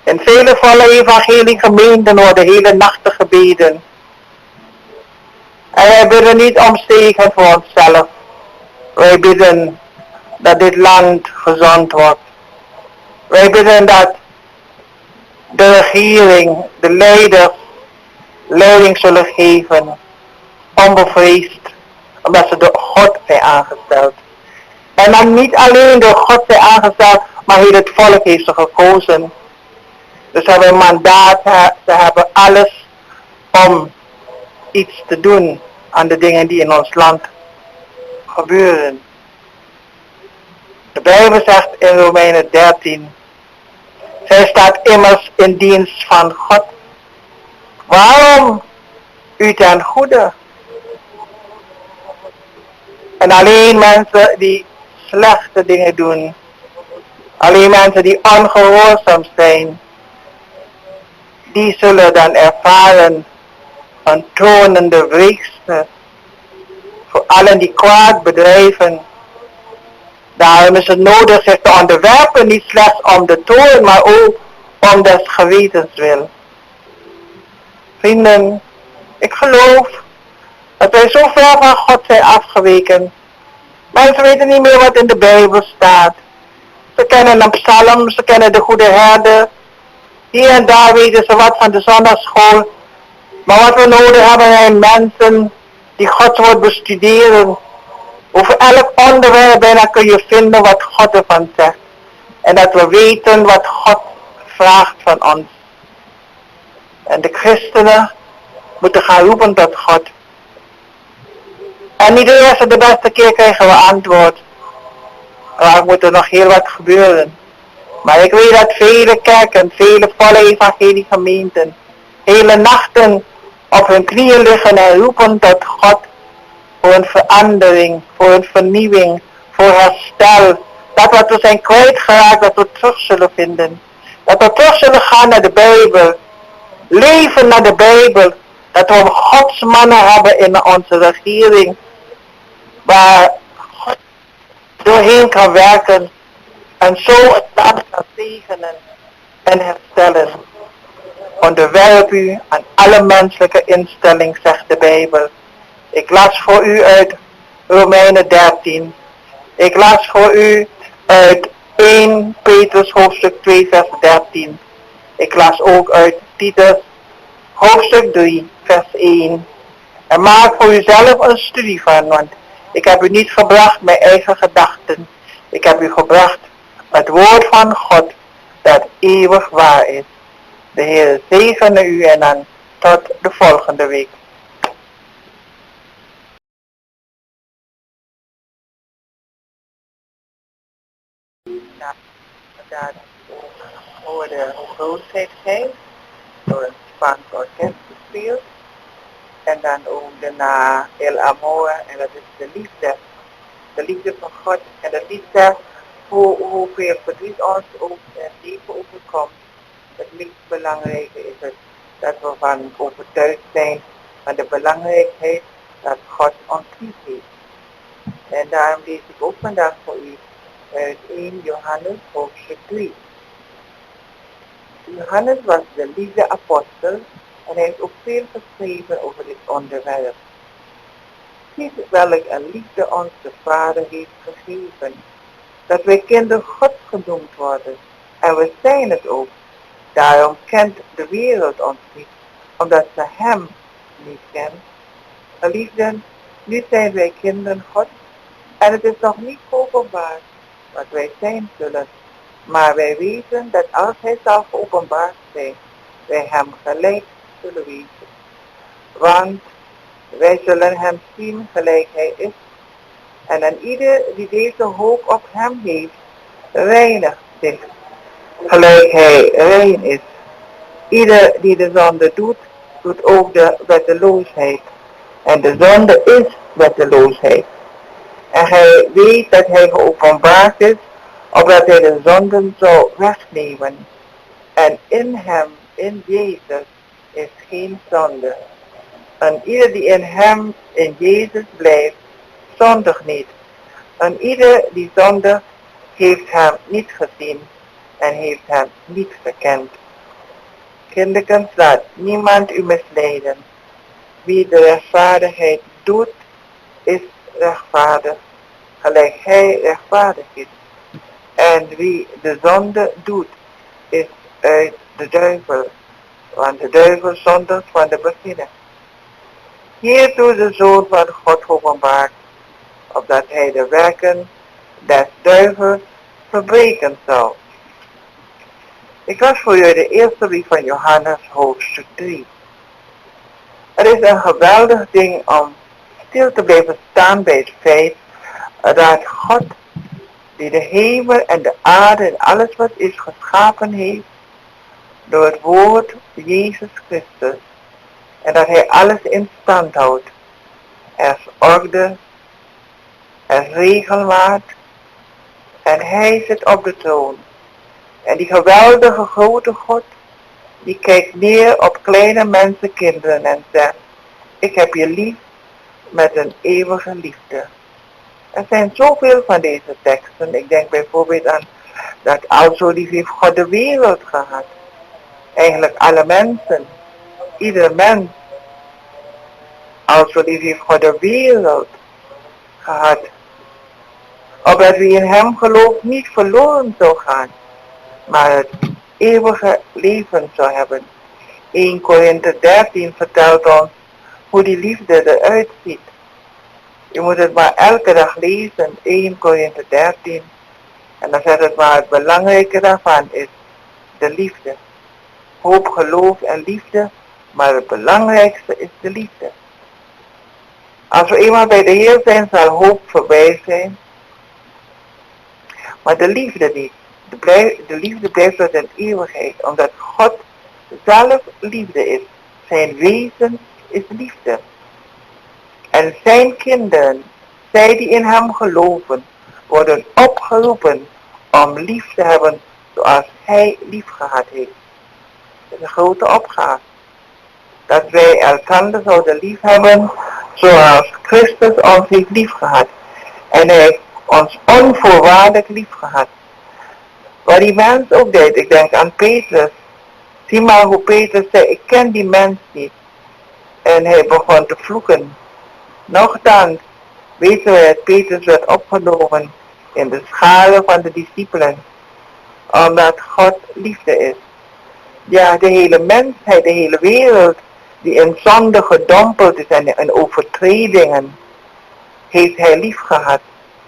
In vele volle evangeliegemeenten worden hele nachten gebeden. En wij bidden niet om zegen voor onszelf. Wij bidden dat dit land gezond wordt. Wij bidden dat de regering, de leiders, leiding zullen geven. Onbevreesd, omdat ze door God zijn aangesteld. En dan niet alleen door God zijn aangesteld, maar heel het volk heeft ze gekozen. Dus we hebben een mandaat, ze hebben alles om iets te doen aan de dingen die in ons land gebeuren. De Bijbel zegt in Romeinen 13, zij staat immers in dienst van God. Waarom u ten goede? En alleen mensen die slechte dingen doen, alleen mensen die ongehoorzaam zijn, die zullen dan ervaren een tonende wreekster. Voor allen die kwaad bedrijven. Daarom is het nodig zich te onderwerpen, niet slechts om de toorn, maar ook om des gewetens wil. Vrienden, ik geloof dat wij zo ver van God zijn afgeweken. Mensen weten niet meer wat in de Bijbel staat. Ze kennen een psalm, ze kennen de goede herder. Hier en daar weten ze wat van de zondagsschool. Maar wat we nodig hebben zijn mensen die Gods woord bestuderen. Over elk onderwerp bijna kun je vinden wat God ervan zegt. En dat we weten wat God vraagt van ons. En de christenen moeten gaan roepen tot God. En niet de eerste de beste keer krijgen we antwoord. Er moet er nog heel wat gebeuren. Maar ik weet dat vele kerken, vele volle evangeliegemeenten, hele nachten op hun knieën liggen en roepen tot God voor een verandering, voor een vernieuwing, voor herstel. Dat wat we zijn kwijtgeraakt, dat we terug zullen vinden. Dat we terug zullen gaan naar de Bijbel. Leven naar de Bijbel. Dat we Gods mannen hebben in onze regering. Waar God doorheen kan werken. En zo het land kan zegenen en herstellen. Onderwerp u aan alle menselijke instelling, zegt de Bijbel. Ik las voor u uit Romeinen 13. Ik las voor u uit 1 Petrus hoofdstuk 2 vers 13. Ik las ook uit Titus hoofdstuk 3 vers 1. En maak voor uzelf een studie van, want ik heb u niet gebracht mijn eigen gedachten. Ik heb u gebracht het woord van God dat eeuwig waar is. De Heer zegene u en dan tot de volgende week. Ja, daar hoorde hoe groot zij zijn, door een Spaans orkest gespeeld. En dan ook daarna El Amor, en dat is de liefde. De liefde van God en de liefde hoeveel verdriet ons ook in het leven overkomt, het meest belangrijke is het dat we van overtuigd zijn van de belangrijkheid dat God ons lief heeft. En daarom lees ik ook vandaag voor u uit 1 Johannes hoofdstuk 3. Johannes was de liefde-apostel en hij heeft ook veel geschreven over dit onderwerp. Ziet welk een liefde ons de Vader heeft gegeven, dat wij kinderen Gods genoemd worden. En we zijn het ook. Daarom kent de wereld ons niet, omdat ze hem niet kent. Geliefden, nu zijn wij kinderen Gods en het is nog niet openbaar wat wij zijn zullen. Maar wij weten dat als hij zal geopenbaard zijn, wij hem gelijk zullen weten. Want wij zullen hem zien gelijk hij is. En aan ieder die deze hoop op hem heeft, reinigt zich, gelijk hij rein is. Ieder die de zonde doet, doet ook de wetteloosheid. En de zonde is wetteloosheid. En hij weet dat hij geopenbaard is, opdat hij de zonden zou wegnemen. En in hem, in Jezus, is geen zonde. En ieder die in hem, in Jezus blijft, zondigt niet. En ieder die zondigt, heeft hem niet gezien en heeft hem niet gekend. Kinderkens, laat niemand u misleiden. Wie de rechtvaardigheid doet, is rechtvaardig, gelijk hij rechtvaardig is. En wie de zonde doet, is uit de duivel, want de duivel zondigt van de begin. Hiertoe de Zoon van God openbaart, opdat hij de werken des duivels verbreken zou. Ik las voor u de eerste brief van Johannes, hoofdstuk 3. Het is een geweldig ding om stil te blijven staan bij het feit dat God, die de hemel en de aarde en alles wat is geschapen heeft, door het woord Jezus Christus, en dat hij alles in stand houdt. Er is orde, er is regelmaat, en hij zit op de troon. En die geweldige grote God, die kijkt neer op kleine mensenkinderen en zegt, ik heb je lief met een eeuwige liefde. Er zijn zoveel van deze teksten. Ik denk bijvoorbeeld aan dat al zo lief heeft God de wereld gehad. Eigenlijk alle mensen, ieder mens. Al zo lief heeft God de wereld gehad. Opdat wie in hem gelooft niet verloren zou gaan, maar het eeuwige leven zou hebben. 1 Korinthe 13 vertelt ons hoe die liefde eruit ziet. Je moet het maar elke dag lezen, 1 Korinthe 13. En dan zegt het maar, het belangrijke daarvan is de liefde. Hoop, geloof en liefde, maar het belangrijkste is de liefde. Als we eenmaal bij de Heer zijn, zal hoop voorbij zijn. Maar de liefde niet. De liefde blijft tot in eeuwigheid, omdat God zelf liefde is. Zijn wezen is liefde. En zijn kinderen, zij die in hem geloven, worden opgeroepen om lief te hebben zoals hij lief gehad heeft. Dat is een grote opgave. Dat wij elkaar zouden lief hebben zoals Christus ons heeft lief gehad. En hij heeft ons onvoorwaardelijk lief gehad. Waar die mens ook deed, ik denk aan Petrus. Zie maar hoe Petrus zei, ik ken die mens niet. En hij begon te vloeken. Nochtans weten wij dat Petrus werd opgenomen in de scharen van de discipelen. Omdat God liefde is. Ja, de hele mensheid, de hele wereld, die in zonde gedompeld is en in overtredingen, heeft hij lief gehad.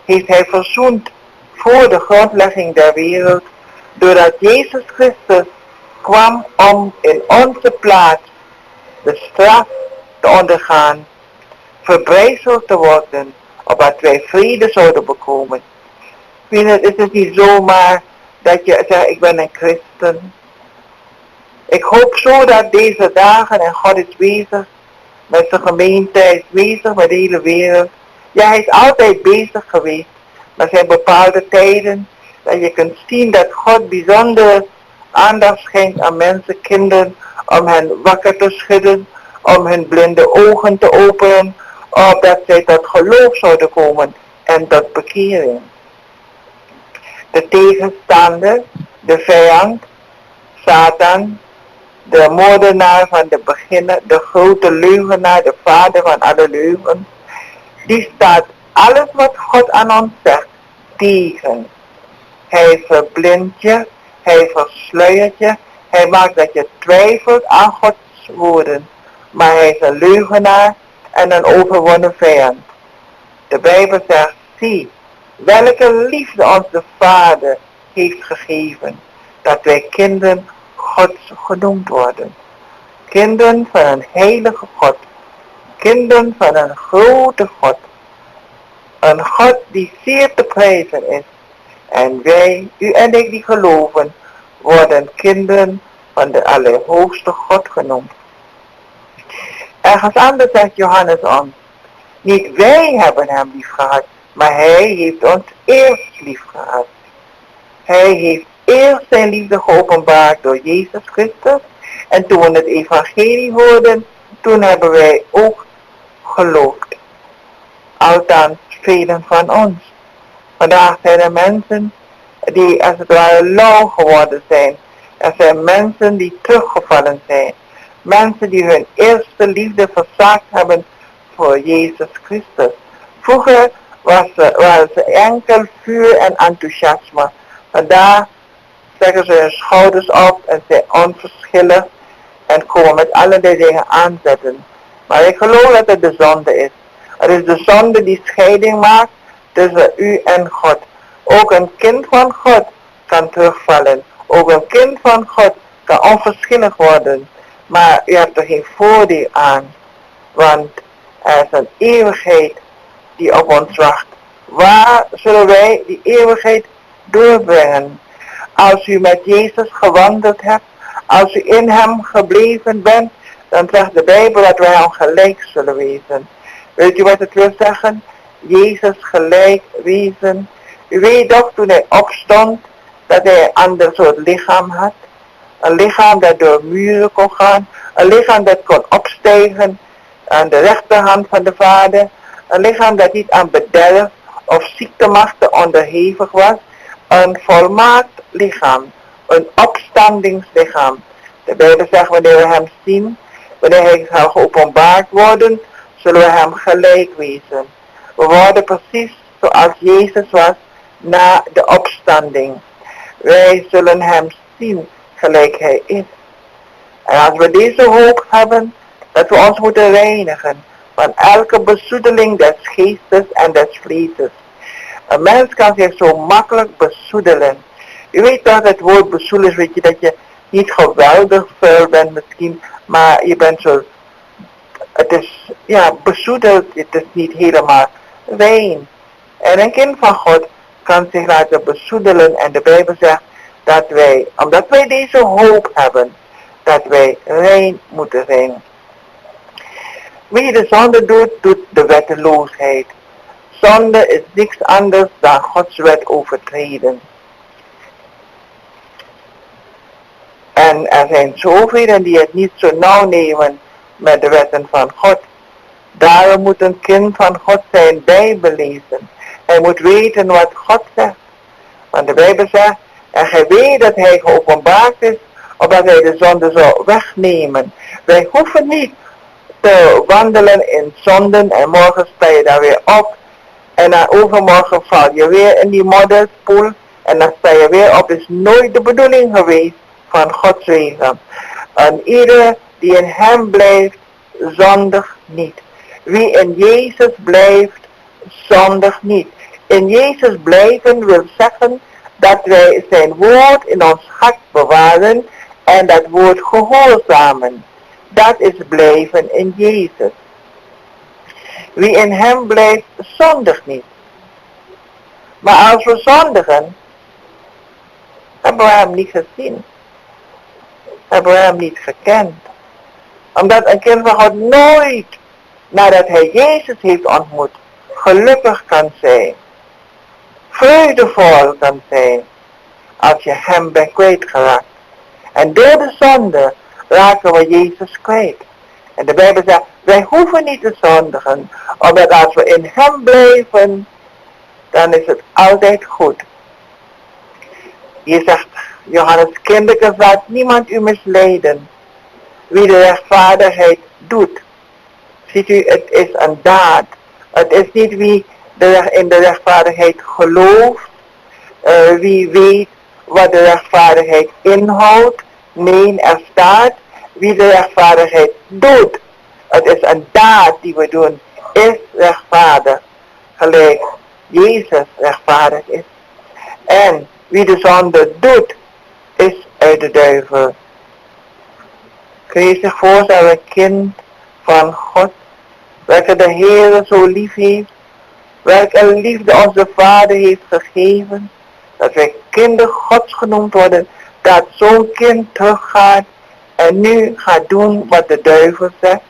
Heeft hij verzoend voor de grondlegging der wereld, doordat Jezus Christus kwam om in onze plaats de straf te ondergaan, verbrijzeld te worden, opdat wij vrede zouden bekomen. Het is niet zomaar dat je zegt, ik ben een christen. Ik hoop zo dat deze dagen, en God is bezig met zijn gemeente, hij is bezig met de hele wereld. Ja, hij is altijd bezig geweest, maar er zijn bepaalde tijden Dat je kunt zien dat God bijzonder aandacht schenkt aan mensen, kinderen, om hen wakker te schudden, om hun blinde ogen te openen, opdat zij tot geloof zouden komen en tot bekering. De tegenstander, de vijand, Satan, de moordenaar van de beginner, de grote leugenaar, de vader van alle leugens, die staat alles wat God aan ons zegt tegen. Hij verblindt je, hij versluiert je, hij maakt dat je twijfelt aan Gods woorden. Maar hij is een leugenaar en een overwonnen vijand. De Bijbel zegt, zie, welke liefde ons de Vader heeft gegeven, dat wij kinderen Gods genoemd worden. Kinderen van een heilige God. Kinderen van een grote God. Een God die zeer te prijzen is. En wij, u en ik die geloven, worden kinderen van de Allerhoogste God genoemd. Ergens anders zegt Johannes ons, niet wij hebben hem lief gehad, maar hij heeft ons eerst lief gehad. Hij heeft eerst zijn liefde geopenbaard door Jezus Christus. En toen we het evangelie hoorden, toen hebben wij ook geloofd. Althans, velen van ons. Vandaag zijn er mensen die als het ware lauw geworden zijn. Er zijn mensen die teruggevallen zijn. Mensen die hun eerste liefde verzaakt hebben voor Jezus Christus. Vroeger waren ze enkel vuur en enthousiasme. Vandaag trekken ze hun schouders op en zijn onverschillig en komen met allerlei dingen aanzetten. Maar ik geloof dat het de zonde is. Het is de zonde die scheiding maakt tussen u en God. Ook een kind van God kan terugvallen. Ook een kind van God kan onverschillig worden. Maar u hebt er geen voordeel aan. Want er is een eeuwigheid die op ons wacht. Waar zullen wij die eeuwigheid doorbrengen? Als u met Jezus gewandeld hebt, als u in hem gebleven bent, dan zegt de Bijbel dat wij hem gelijk zullen wezen. Weet u wat het wil zeggen? Jezus gelijk wezen. U weet toch toen hij opstond, dat hij een ander soort lichaam had. Een lichaam dat door muren kon gaan. Een lichaam dat kon opstijgen aan de rechterhand van de Vader. Een lichaam dat niet aan bederf of ziektemachten onderhevig was. Een volmaakt lichaam. Een opstandingslichaam. De Bijbel zegt, wanneer we hem zien, wanneer hij zal geopenbaard worden, zullen we hem gelijk wezen. We worden precies zoals Jezus was na de opstanding. Wij zullen hem zien gelijk hij is. En als we deze hoop hebben, dat we ons moeten reinigen van elke bezoedeling des geestes en des vleeses. Een mens kan zich zo makkelijk bezoedelen. U weet toch, het woord bezoedelen, weet je, dat je niet geweldig vuil bent misschien, maar je bent zo, het is, ja, bezoedeld, het is niet helemaal rein. En een kind van God kan zich laten bezoedelen en de Bijbel zegt dat wij, omdat wij deze hoop hebben, dat wij rein moeten zijn. Wie de zonde doet, doet de wetteloosheid. Zonde is niks anders dan Gods wet overtreden. En er zijn zoveel die het niet zo nauw nemen met de wetten van God. Daarom moet een kind van God zijn Bijbel lezen. Hij moet weten wat God zegt. Want de Bijbel zegt, en gij weet dat hij geopenbaard is, opdat hij de zonde zou wegnemen. Wij hoeven niet te wandelen in zonden en morgen sta je daar weer op. En dan overmorgen val je weer in die modderspoel en dan sta je weer op. Is nooit de bedoeling geweest van Gods wegen. En ieder die in hem blijft, zondig niet. Wie in Jezus blijft, zondig niet. In Jezus blijven wil zeggen dat wij zijn woord in ons hart bewaren en dat woord gehoorzamen. Dat is blijven in Jezus. Wie in hem blijft, zondigt niet. Maar als we zondigen, hebben we hem niet gezien. Hebben we hem niet gekend. Omdat een kind van God nooit, nadat hij Jezus heeft ontmoet, gelukkig kan zijn. Vreugdevol kan zijn. als je hem bent kwijtgeraakt. En door de zonde raken we Jezus kwijt. En de Bijbel zegt, wij hoeven niet te zondigen, omdat als we in hem blijven, dan is het altijd goed. Hier zegt Johannes, kinderen, laat niemand u misleiden. Wie de rechtvaardigheid doet. Ziet u, het is een daad. Het is niet wie in de rechtvaardigheid gelooft, wie weet wat de rechtvaardigheid inhoudt. Nee, er staat wie de rechtvaardigheid doet. Het is een daad die we doen, is rechtvaardig. Gelijk Jezus rechtvaardig is. En wie de zonde doet, is uit de duivel. Kun je zich voorstellen, een kind van God, welke de Heer zo lief heeft, welke liefde onze Vader heeft gegeven, dat wij kinderen Gods genoemd worden, dat zo'n kind teruggaat en nu gaat doen wat de duivel zegt.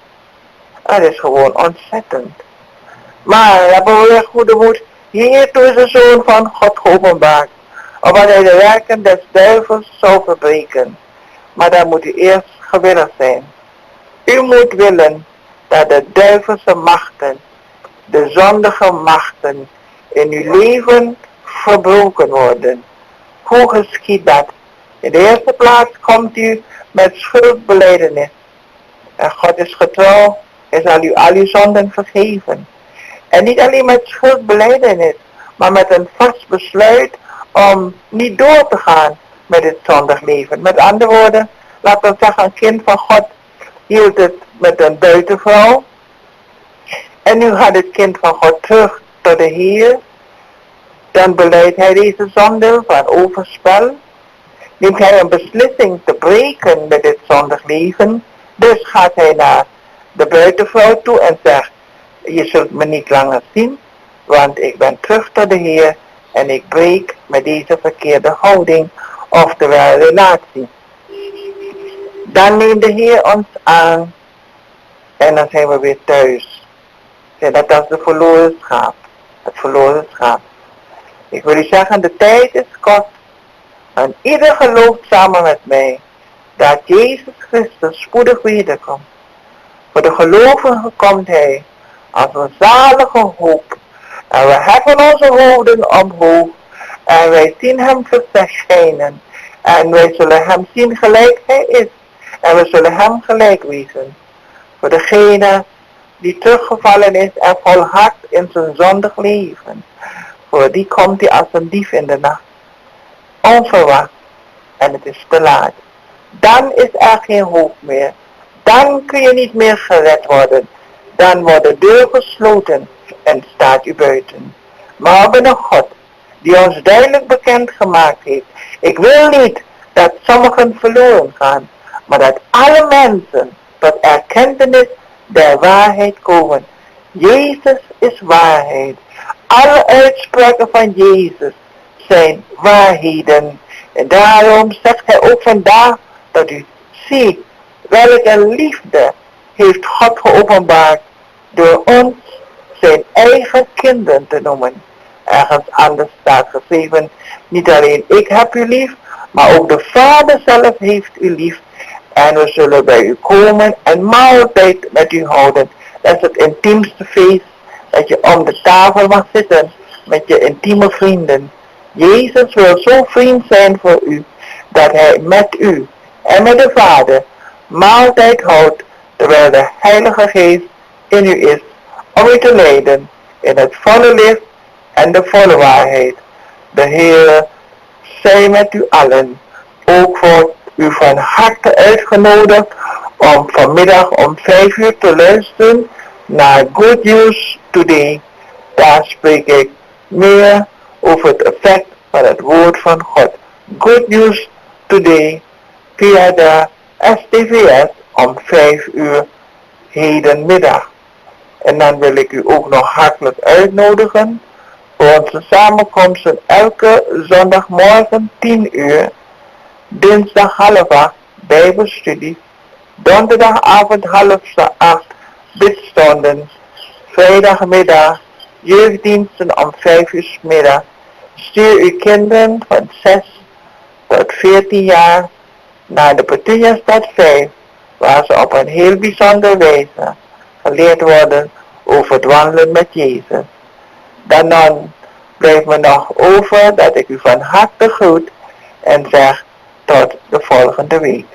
Dat is gewoon ontzettend. Maar hebben we weer goede moed. Hiertoe is de Zoon van God geopenbaard, opdat hij de werken des duivels zou verbreken. Maar dan moet u eerst gewillig zijn. U moet willen dat de duivelse machten, de zondige machten in uw leven verbroken worden. Hoe geschiet dat? In de eerste plaats komt u met schuldbelijdenis. En God is getrouw, hij zal u al uw zonden vergeven. En niet alleen met schuldbelijdenis, maar met een vast besluit om niet door te gaan met het zondig leven. Met andere woorden, laten we zeggen, een kind van God hield het met een buitenvrouw. En nu gaat het kind van God terug tot de Heer. Dan beleidt hij deze zonde van overspel. Neemt hij een beslissing te breken met dit zondig leven. Dus gaat hij naar de buitenvrouw toe en zegt, je zult me niet langer zien, want ik ben terug tot de Heer en ik breek met deze verkeerde houding, oftewel relatie. Dan neemt de Heer ons aan en dan zijn we weer thuis. Dat is de verloren schaap. Het verloren schaap. Ik wil u zeggen, de tijd is kort. En ieder gelooft samen met mij dat Jezus Christus spoedig wederkomt. Voor de gelovigen komt hij als een zalige hoop. En we heffen onze hoofden omhoog. En wij zien hem verschijnen. En wij zullen hem zien gelijk hij is. En we zullen hem gelijk wezen. Voor degene die teruggevallen is en volhardt in zijn zondig leven. Voor die komt hij als een dief in de nacht. Onverwacht. En het is te laat. Dan is er geen hoop meer. Dan kun je niet meer gered worden. Dan wordt de deur gesloten en staat u buiten. Maar we hebben een God die ons duidelijk bekend gemaakt heeft. Ik wil niet dat sommigen verloren gaan, maar dat alle mensen tot erkentenis der waarheid komen. Jezus is waarheid. Alle uitspraken van Jezus zijn waarheden. En daarom zegt hij ook vandaag dat u ziet welke liefde heeft God geopenbaard door ons zijn eigen kinderen te noemen. Ergens anders staat geschreven, niet alleen ik heb u lief, maar ook de Vader zelf heeft u lief. En we zullen bij u komen en maaltijd met u houden. Dat is het intiemste feest, dat je om de tafel mag zitten met je intieme vrienden. Jezus wil zo vriend zijn voor u, dat hij met u en met de Vader maaltijd houdt, terwijl de Heilige Geest in u is, om u te leiden in het volle licht en de volle waarheid. De Heer zij met u allen, ook voor u van harte uitgenodigd om vanmiddag om 5 uur te luisteren naar Good News Today. Daar spreek ik meer over het effect van het woord van God. Good News Today via de STVS om 5 uur hedenmiddag. En dan wil ik u ook nog hartelijk uitnodigen voor onze samenkomsten elke zondagmorgen 10 uur, dinsdag 7:30 Bijbelstudie, donderdagavond 7:30 bidstonden, vrijdagmiddag jeugddiensten om 5 uur 's middag. Stuur uw kinderen van 6 tot 14 jaar naar de Petuniastad 5, waar ze op een heel bijzondere wijze geleerd worden over het wandelen met Jezus. Dan blijft me nog over dat ik u van harte groet en zeg tot de volgende week.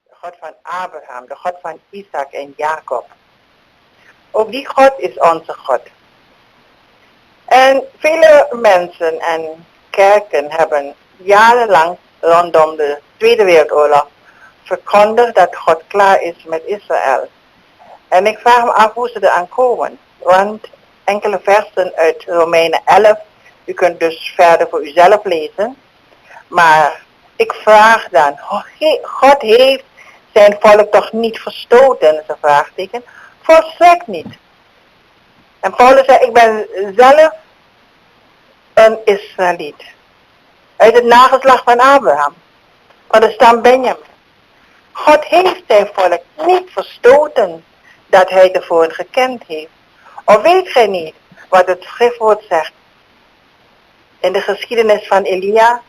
De God van Abraham, de God van Isaac en Jacob. Ook die God is onze God. En vele mensen en kerken hebben jarenlang rondom de Tweede Wereldoorlog verkondigd dat God klaar is met Israël. En ik vraag me af hoe ze eraan komen. Want enkele versen uit Romeinen 11, u kunt dus verder voor uzelf lezen. Maar ik vraag dan, God heeft zijn volk toch niet verstoten, is een vraagteken. Volstrekt niet. En Paulus zei, ik ben zelf een Israëliet. Uit het nageslacht van Abraham. Van de stam Benjamin. God heeft zijn volk niet verstoten dat hij tevoren gekend heeft. Of weet gij niet wat het schriftwoord zegt? In de geschiedenis van Elia,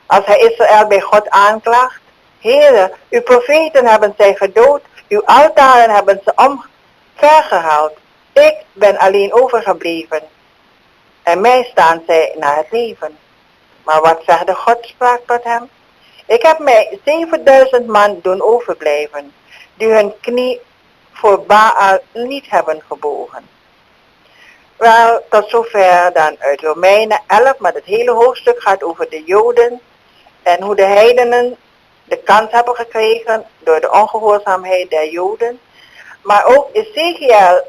als hij Israël bij God aanklaagt. Heere, uw profeten hebben zij gedood, uw altaren hebben ze omvergehaald. Ik ben alleen overgebleven. En mij staan zij naar het leven. Maar wat zegt de Godspraak tot hem? Ik heb mij 7000 man doen overblijven, die hun knie voor Baal niet hebben gebogen. Wel, tot zover dan uit Romeinen 11, maar het hele hoofdstuk gaat over de Joden en hoe de heidenen de kans hebben gekregen door de ongehoorzaamheid der Joden. Maar ook Ezekiel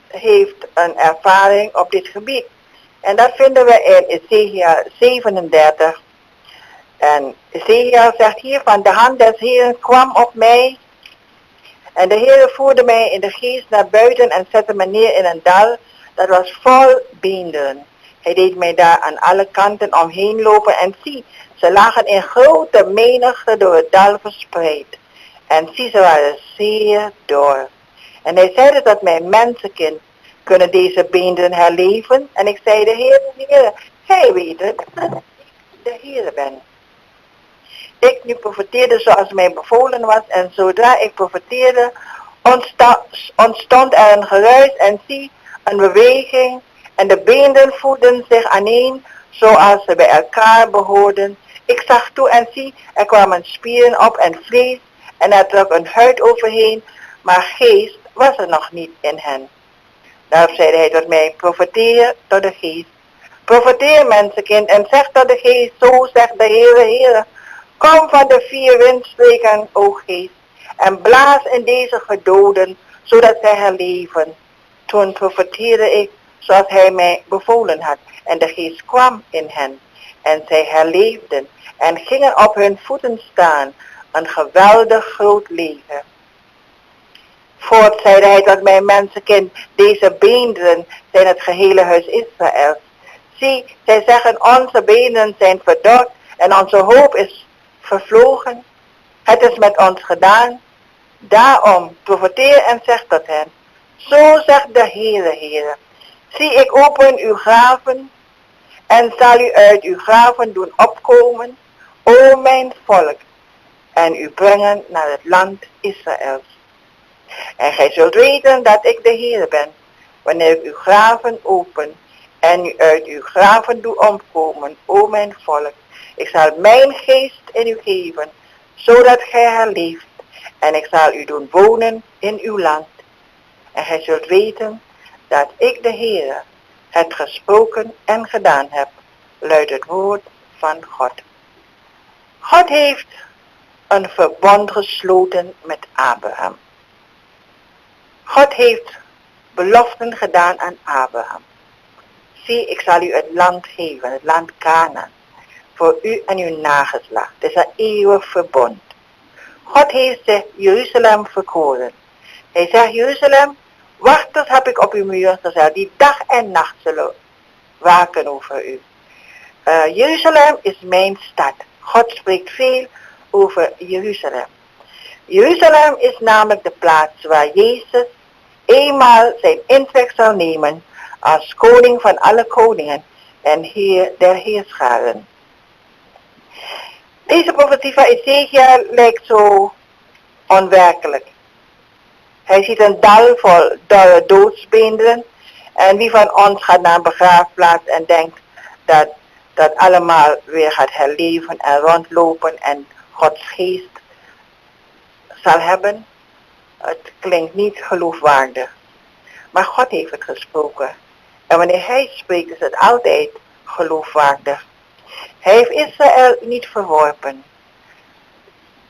heeft een ervaring op dit gebied. En dat vinden we in Ezekiel 37. En Ezekiel zegt hier van de hand des Heeren kwam op mij. En de Heer voerde mij in de geest naar buiten en zette me neer in een dal. Dat was vol beenderen. Hij deed mij daar aan alle kanten omheen lopen en zie, ze lagen in grote menigte door het dal verspreid. En zie, ze waren zeer dor. En hij zeide tot mij, mensenkind, kunnen deze beenderen herleven? En ik zei, de Heer, gij weet het, dat ik de Heer ben. Ik nu profeteerde zoals mij bevolen was en zodra ik profeteerde ontstond er een geruis en zie een beweging en de beenderen voegden zich aaneen zoals ze bij elkaar behoorden. Ik zag toe en zie, er kwamen spieren op en vlees en er trok een huid overheen, maar geest was er nog niet in hen. Daarop zeide hij tot mij, profeteer tot de geest. Profeteer mensenkind en zeg tot de geest, zo zegt de Heere, kom van de 4 windstreken, o geest, en blaas in deze gedoden, zodat zij herleven. Toen profeteerde ik, zoals hij mij bevolen had, en de geest kwam in hen, en zij herleefden, en gingen op hun voeten staan, een geweldig groot leven. Voort zeide hij tot mijn mensenkind, deze beenderen zijn het gehele huis Israëls. Zie, zij zeggen, onze beenderen zijn verdord, en onze hoop is vervlogen. Het is met ons gedaan. Daarom profeteer en zeg tot hen, zo zegt de Heere. Zie, ik open uw graven en zal u uit uw graven doen opkomen, o mijn volk, en u brengen naar het land Israëls. En gij zult weten dat ik de Heer ben, wanneer ik uw graven open en u uit uw graven doe omkomen, o mijn volk. Ik zal mijn geest in u geven, zodat gij herleeft, en ik zal u doen wonen in uw land. En gij zult weten dat ik de Heer het gesproken en gedaan heb, luidt het woord van God. God heeft een verbond gesloten met Abraham. God heeft beloften gedaan aan Abraham. Zie, ik zal u het land geven, het land Kanaan, voor u en uw nageslacht. Het is een eeuwig verbond. God heeft zich Jeruzalem verkoren. Hij zegt, Jeruzalem, wachters heb ik op uw muur gezet, die dag en nacht zullen waken over u. Jeruzalem is mijn stad. God spreekt veel over Jeruzalem. Jeruzalem is namelijk de plaats waar Jezus eenmaal zijn intrek zal nemen als koning van alle koningen en heer der heerscharen. Deze profetie van Ezekiel lijkt zo onwerkelijk. Hij ziet een dal vol dorre doodsbeenderen en wie van ons gaat naar een begraafplaats en denkt dat dat allemaal weer gaat herleven en rondlopen en Gods geest zal hebben. Het klinkt niet geloofwaardig. Maar God heeft het gesproken. En wanneer hij spreekt is het altijd geloofwaardig. Hij heeft Israël niet verworpen.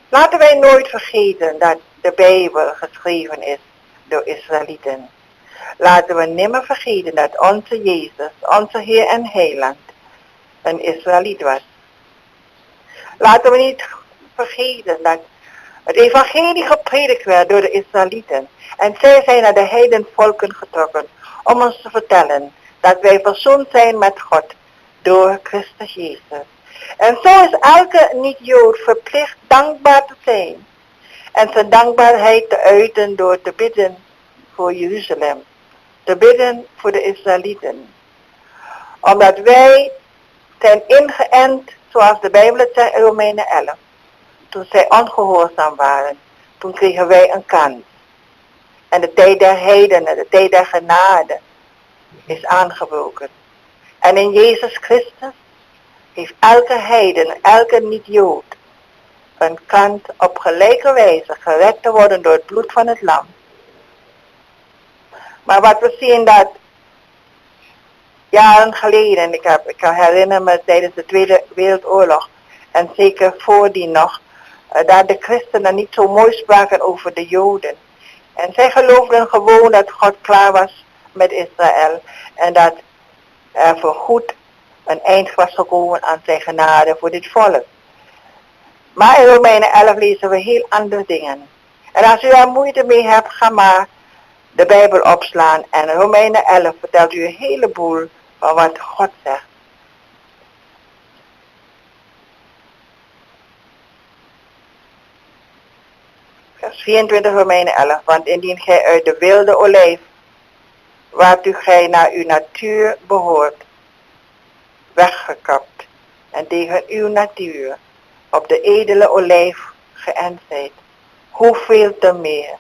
Laten wij nooit vergeten dat de Bijbel geschreven is door Israëlieten. Laten we nimmer vergeten dat onze Jezus, onze Heer en Heiland, een Israëliet was. Laten we niet vergeten dat het evangelie gepredikt werd door de Israëlieten. En zij zijn naar de heidenvolken getrokken om ons te vertellen dat wij verzoend zijn met God door Christus Jezus. En zo is elke niet-Jood verplicht dankbaar te zijn. En zijn dankbaarheid te uiten door te bidden voor Jeruzalem. Te bidden voor de Israëlieten. Omdat wij zijn ingeënt, zoals de Bijbel het zegt in Romeinen 11. Toen zij ongehoorzaam waren, toen kregen wij een kans. En de tijd der heidenen, de tijd der genade, is aangebroken. En in Jezus Christus heeft elke heiden, elke niet-Jood, een kans op gelijke wijze gered te worden door het bloed van het lam. Maar wat we zien dat jaren geleden, ik herinner me tijdens de Tweede Wereldoorlog en zeker voordien nog, dat de christenen niet zo mooi spraken over de Joden. En zij geloofden gewoon dat God klaar was met Israël en dat er voorgoed een eind was gekomen aan zijn genade voor dit volk. Maar in Romeinen 11 lezen we heel andere dingen. En als u daar moeite mee hebt, ga maar de Bijbel opslaan. En Romeinen 11 vertelt u een heleboel van wat God zegt. Vers 24 Romeinen 11. Want indien gij uit de wilde olijf, waartoe gij naar uw natuur behoort, weggekapt en tegen uw natuur op de edele olijf geënt zijt, hoeveel te meer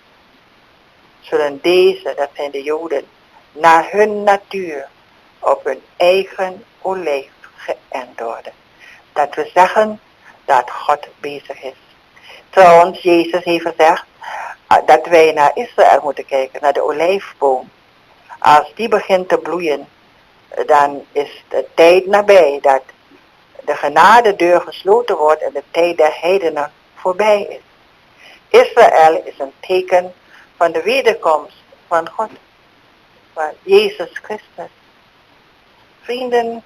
zullen deze, dat zijn de Joden, naar hun natuur op hun eigen olijf geënt worden. Dat we zeggen dat God bezig is. Trouwens, Jezus heeft gezegd dat wij naar Israël moeten kijken, naar de olijfboom. Als die begint te bloeien, dan is de tijd nabij dat de genadedeur gesloten wordt en de tijd der heidenen voorbij is. Israël is een teken van de wederkomst van God, van Jezus Christus. Vrienden,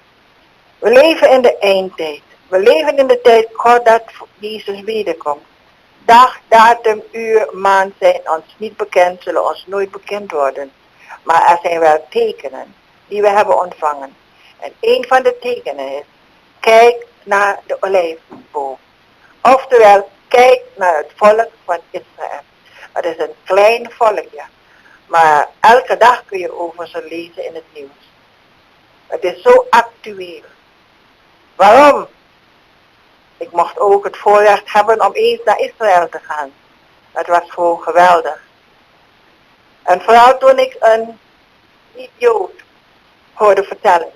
we leven in de eindtijd. We leven in de tijd dat Jezus wederkomt. Dag, datum, uur, maand zijn ons niet bekend, zullen ons nooit bekend worden. Maar er zijn wel tekenen die we hebben ontvangen. En een van de tekenen is, kijk naar de olijfboom. Oftewel, kijk naar het volk van Israël. Het is een klein volkje. Maar elke dag kun je over ze lezen in het nieuws. Het is zo actueel. Waarom? Ik mocht ook het voorrecht hebben om eens naar Israël te gaan. Het was gewoon geweldig. En vooral toen ik een niet-Jood hoorde vertellen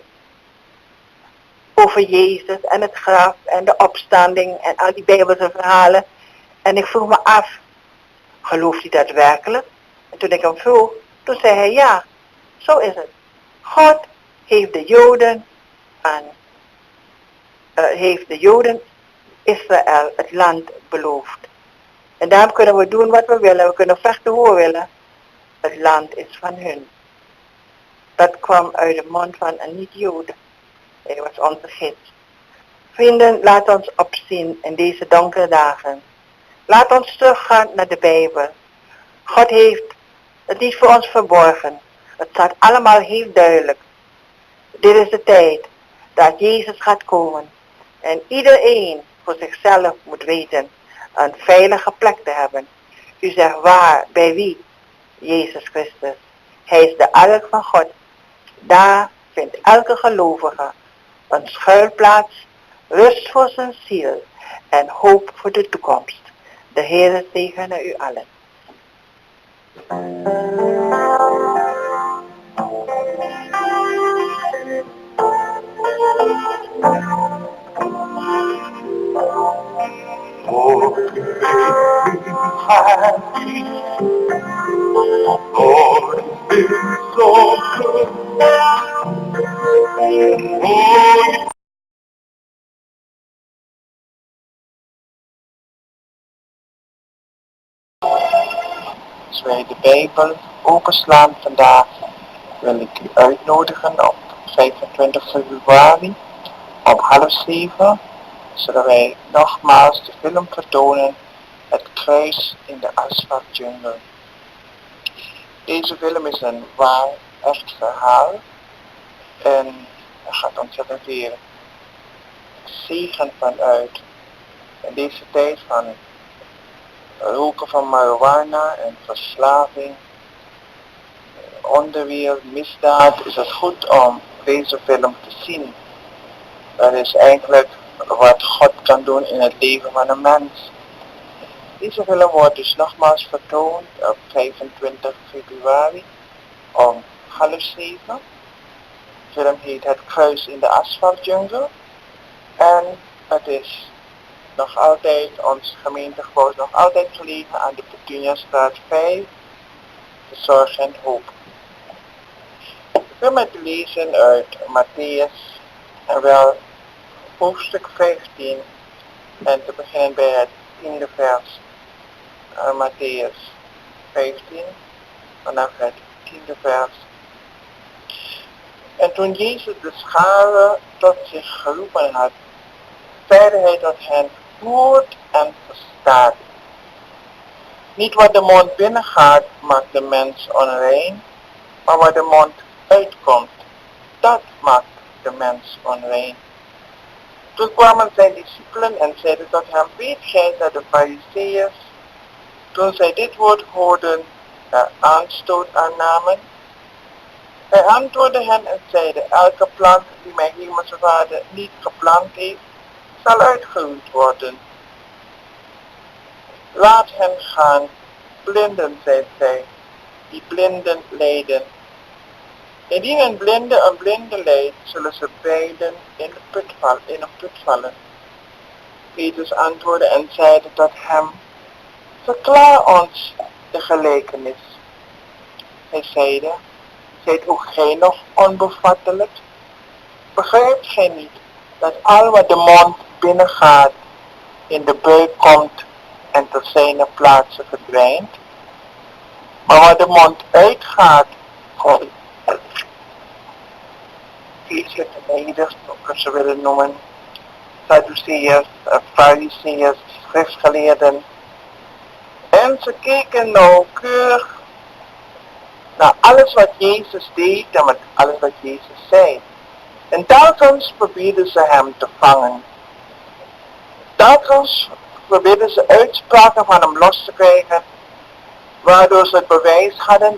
over Jezus en het graf en de opstanding en al die Bijbelse verhalen. En ik vroeg me af, gelooft hij dat werkelijk? En toen ik hem vroeg, toen zei hij ja, zo is het. God heeft de Joden Israël het land beloofd. En daarom kunnen we doen wat we willen, we kunnen vechten hoe we willen. Het land is van hun. Dat kwam uit de mond van een niet-Jood. Hij was onze gids. Vrienden, laat ons opzien in deze donkere dagen. Laat ons teruggaan naar de Bijbel. God heeft het niet voor ons verborgen. Het staat allemaal heel duidelijk. Dit is de tijd dat Jezus gaat komen. En iedereen voor zichzelf moet weten een veilige plek te hebben. U zegt waar, bij wie? Jezus Christus. Hij is de ark van God. Daar vindt elke gelovige een schuilplaats, rust voor zijn ziel en hoop voor de toekomst. De Heere zegene u allen. God is so good. Als wij de Bijbel openslaan vandaag, wil ik u uitnodigen op 25 februari om 6:30 zullen wij nogmaals de film vertonen Het kruis in de asfaltjungel. Deze film is een waar echt verhaal en er gaat ontzettend veel zegen vanuit. In deze tijd van roken van marijuana en verslaving, onderwereld, misdaad, is het goed om deze film te zien. Dat is eigenlijk wat God kan doen in het leven van een mens. Deze film wordt dus nogmaals vertoond op 25 februari om 6:30. De film heet Het kruis in de asfaltjungel. En het is nog altijd, ons gemeentegebouw is nog altijd gelegen aan de Petuniastraat 5, de Zorg en Hoop. Ik wil met lezen uit Matthäus en wel hoofdstuk 15 en te beginnen bij het 10e vers. Matthäus 15 vanaf het 10e vers. En toen Jezus de schare tot zich geroepen had, zeide hij tot hen: hoort en verstaat. Niet wat de mond binnengaat maakt de mens onrein, maar wat de mond uitkomt, dat maakt de mens onrein. Toen kwamen zijn discipelen en zeiden tot hem: weet gij dat de Farizeeërs, toen zij dit woord hoorden, er aanstoot aan namen? Hij antwoordde hen en zeide: elke plant die mijn hemelse Vader niet geplant heeft, zal uitgeroeid worden. Laat hen gaan, blinden zijn zij, die blinden leiden. Indien een blinde leidt, zullen ze beiden in een put vallen. Petrus antwoordde en zeide tot hem: verklaar ons de gelijkenis. Hij zeide: zijt ook gij nog onbevattelijk? Begrijpt gij niet dat al wat de mond binnengaat, in de buik komt en tot zijne plaatsen verdwijnt? Maar wat de mond uitgaat, geestelijke leiders, ook ze willen noemen, Sadduceërs, Farizeeërs, schriftgeleerden. En ze keken nauwkeurig naar alles wat Jezus deed en met alles wat Jezus zei. En telkens probeerden ze hem te vangen. Telkens probeerden ze uitspraken van hem los te krijgen, waardoor ze het bewijs hadden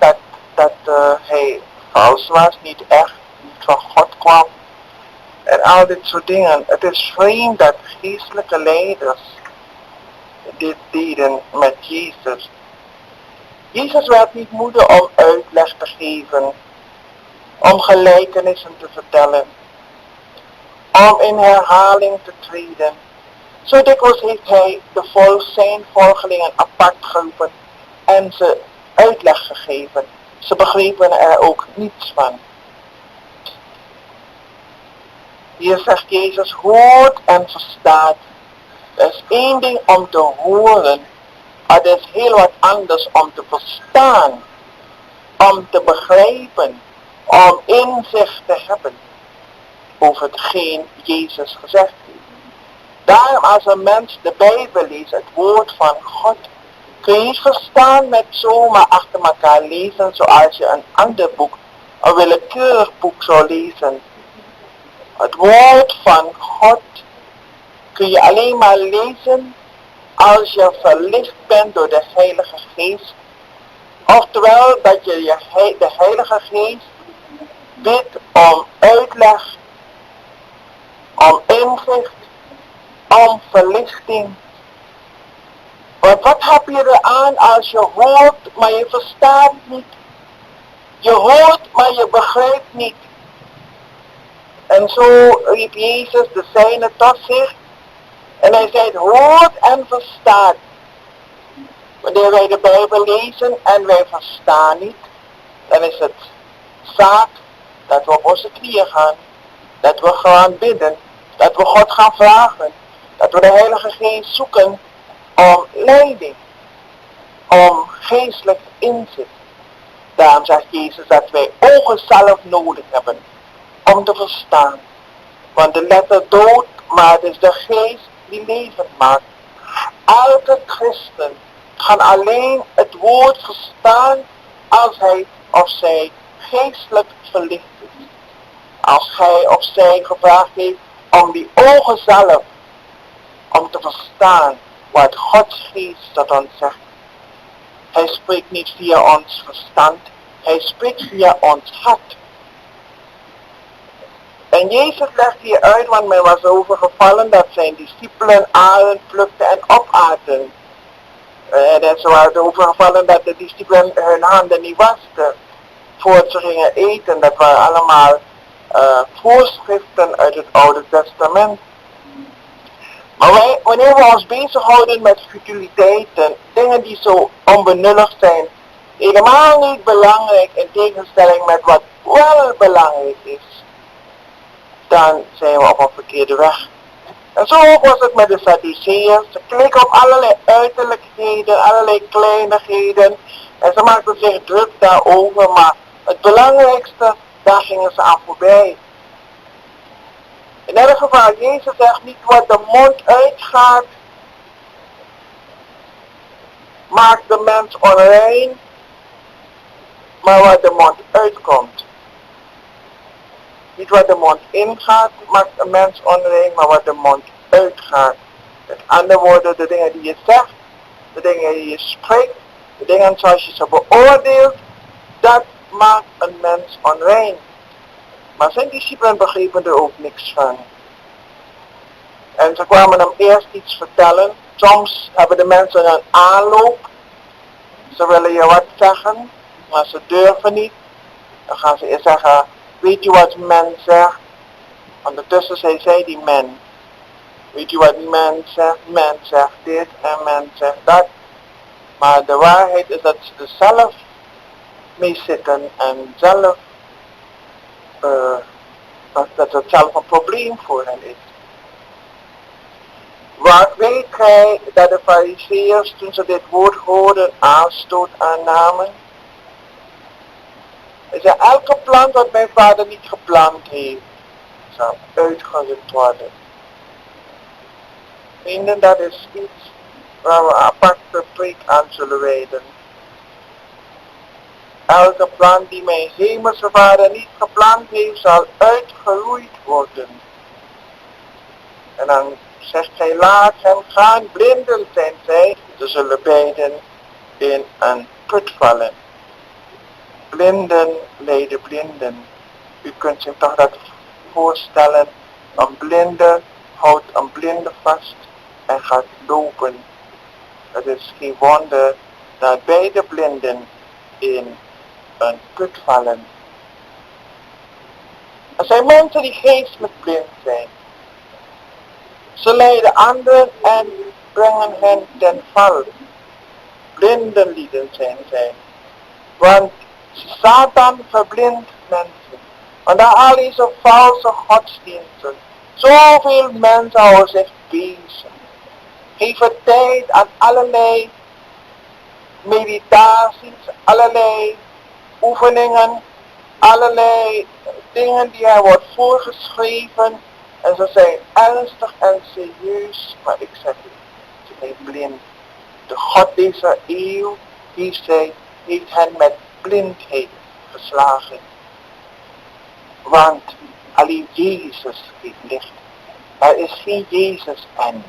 dat hij vals was, niet echt, niet van God kwam. En al dit soort dingen. Het is vreemd dat geestelijke leiders dit deden met Jezus. Jezus werd niet moede om uitleg te geven, om gelijkenissen te vertellen, om in herhaling te treden. Zo dikwijls heeft hij zijn volgelingen apart geroepen en ze uitleg gegeven. Ze begrepen er ook niets van. Hier zegt Jezus: hoort en verstaat. Er is één ding om te horen, maar er is heel wat anders om te verstaan, om te begrijpen, om inzicht te hebben over hetgeen Jezus gezegd heeft. Daarom als een mens de Bijbel leest, het woord van God, kun je niet verstaan met zomaar achter elkaar lezen zoals je een ander boek, een willekeurig boek zou lezen. Het woord van God kun je alleen maar lezen als je verlicht bent door de Heilige Geest Oftewel dat je de Heilige Geest bidt om uitleg, om inzicht, om verlichting. Want wat heb je eraan als je hoort, maar je verstaat niet? Je hoort, maar je begrijpt niet. En zo riep Jezus de zijnen tot zich. En hij zei, hoort en verstaat. Wanneer wij de Bijbel lezen en wij verstaan niet, dan is het zaak dat we op onze knieën gaan. Dat we gaan bidden. Dat we God gaan vragen. Dat we de Heilige Geest zoeken om leiding. Om geestelijk inzicht. Daarom zegt Jezus dat wij ogen zelf nodig hebben. Om te verstaan. Want de letter dood, maar het is de geest die levend maakt. Elke christen kan alleen het woord verstaan als hij of zij geestelijk verlicht is. Als hij of zij gevraagd heeft om die ogen zelf, om te verstaan wat Gods geest tot ons zegt. Hij spreekt niet via ons verstand, hij spreekt via ons hart. En Jezus legt hier uit, want men was overgevallen dat zijn discipelen aren plukten en opaten. En ze waren overgevallen dat de discipelen hun handen niet wasten voordat ze gingen eten. Dat waren allemaal voorschriften uit het Oude Testament. Maar wanneer we ons bezighouden met futiliteiten, dingen die zo onbenullig zijn, helemaal niet belangrijk in tegenstelling met wat wel belangrijk is, dan zijn we op een verkeerde weg. En zo was het met de Sadduceërs. Ze keken op allerlei uiterlijkheden, allerlei kleinigheden. En ze maakten zich druk daarover, maar het belangrijkste, daar gingen ze aan voorbij. In ieder geval, Jezus zegt niet wat de mond uitgaat, maakt de mens onrein, maar wat de mond uitkomt. Niet wat de mond ingaat, maakt een mens onrein, maar wat de mond uitgaat. Met andere woorden, de dingen die je zegt, de dingen die je spreekt, de dingen zoals je ze beoordeelt, dat maakt een mens onrein. Maar zijn discipelen begrepen er ook niks van. En ze kwamen hem eerst iets vertellen. Soms hebben de mensen een aanloop. Ze willen je wat zeggen, maar ze durven niet. Dan gaan ze eerst zeggen, weet je wat men zegt? Ondertussen zei zij die men. Weet je wat men zegt? Men zegt dit en men zegt dat. Maar de waarheid is dat ze er zelf mee zitten en zelf, dat het zelf een probleem voor hen is. Wat weet gij dat de Farizeeërs toen ze dit woord hoorden aanstoot aannamen? Hij zei, elke plant wat mijn vader niet geplant heeft, zal uitgerukt worden. Vrienden, dat is iets waar we een aparte preek aan zullen wijden. Elke plant die mijn hemelse vader niet geplant heeft, zal uitgeroeid worden. En dan zegt hij, laat hem gaan, blinden zijn zij, ze zullen beiden in een put vallen. Blinden leiden blinden. U kunt zich toch dat voorstellen, een blinde houdt een blinde vast en gaat lopen. Het is geen wonder dat beide blinden in een put vallen. Er zijn mensen die geestelijk blind zijn. Ze leiden anderen en brengen hen ten val. Blindenlieden zijn zij. Want Satan verblindt mensen. Want daar al deze valse godsdiensten. Zoveel mensen houden zich bezig. Geven tijd aan allerlei meditaties, allerlei oefeningen, allerlei dingen die er wordt voorgeschreven. En ze zijn ernstig en serieus, maar ik zeg het, ze zijn blind. De God deze eeuw heeft hen met blindheid geslagen. Want alleen Jezus geeft licht. Er is geen Jezus en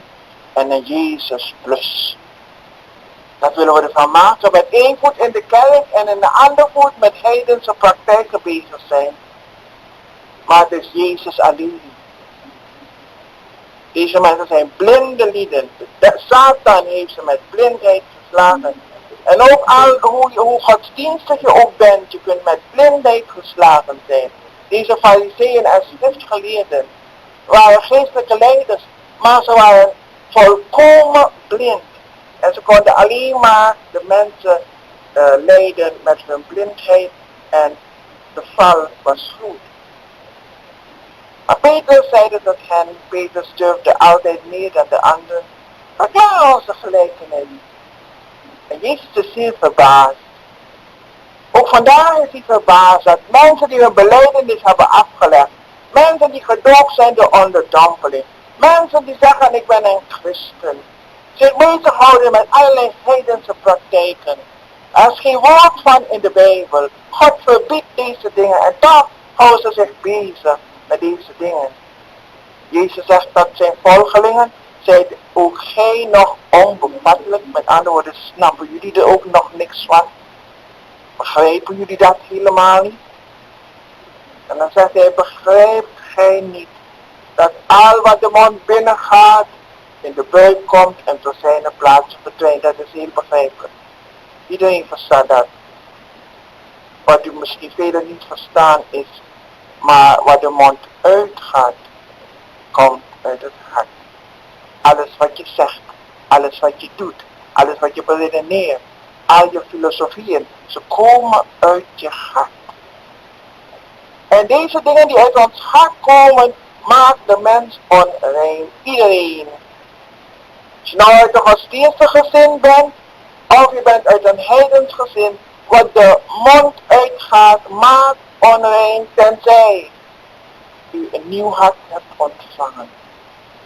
een Jezus plus. Dat willen we ervan maken met één voet in de kerk en in de andere voet met heidense praktijken bezig zijn. Maar het is Jezus alleen. Deze mensen zijn blinde lieden. De Satan heeft ze met blindheid geslagen. En ook al hoe godsdienstig je ook bent, je kunt met blindheid geslagen zijn. Deze fariseeën en schriftgeleerden waren geestelijke leiders, maar ze waren volkomen blind. En ze konden alleen maar de mensen leiden met hun blindheid en de val was groot. Maar Petrus zei het tot hen, Petrus durfde altijd meer dan de anderen. Verklaar onze gelijkenis. En Jezus is zeer verbaasd. Ook vandaag is hij verbaasd dat mensen die hun belijdenis hebben afgelegd, mensen die gedoopt zijn door onderdompeling, mensen die zeggen ik ben een christen, zich bezighouden met allerlei heidense praktijken. Er is geen woord van in de Bijbel. God verbiedt deze dingen en toch houden ze zich bezig met deze dingen. Jezus zegt dat zijn volgelingen, zijt ook gij nog onbevattelijk, met andere woorden snappen jullie er ook nog niks van. Begrijpen jullie dat helemaal niet? En dan zegt hij, begrijpt gij niet dat al wat de mond binnengaat, in de buik komt en tot zijn plaats verdwijnt. Dat is heel begrijpelijk. Iedereen verstaat dat. Wat u misschien velen niet verstaan is, maar wat de mond uitgaat, komt uit het hart. Alles wat je zegt, alles wat je doet, alles wat je beredeneert, al je filosofieën, ze komen uit je hart. En deze dingen die uit ons hart komen, maakt de mens onrein. Iedereen. Als je nou uit een godsdienstig gezin bent, of je bent uit een heidens gezin, wat de mond uitgaat, maakt onrein, tenzij u een nieuw hart hebt ontvangen.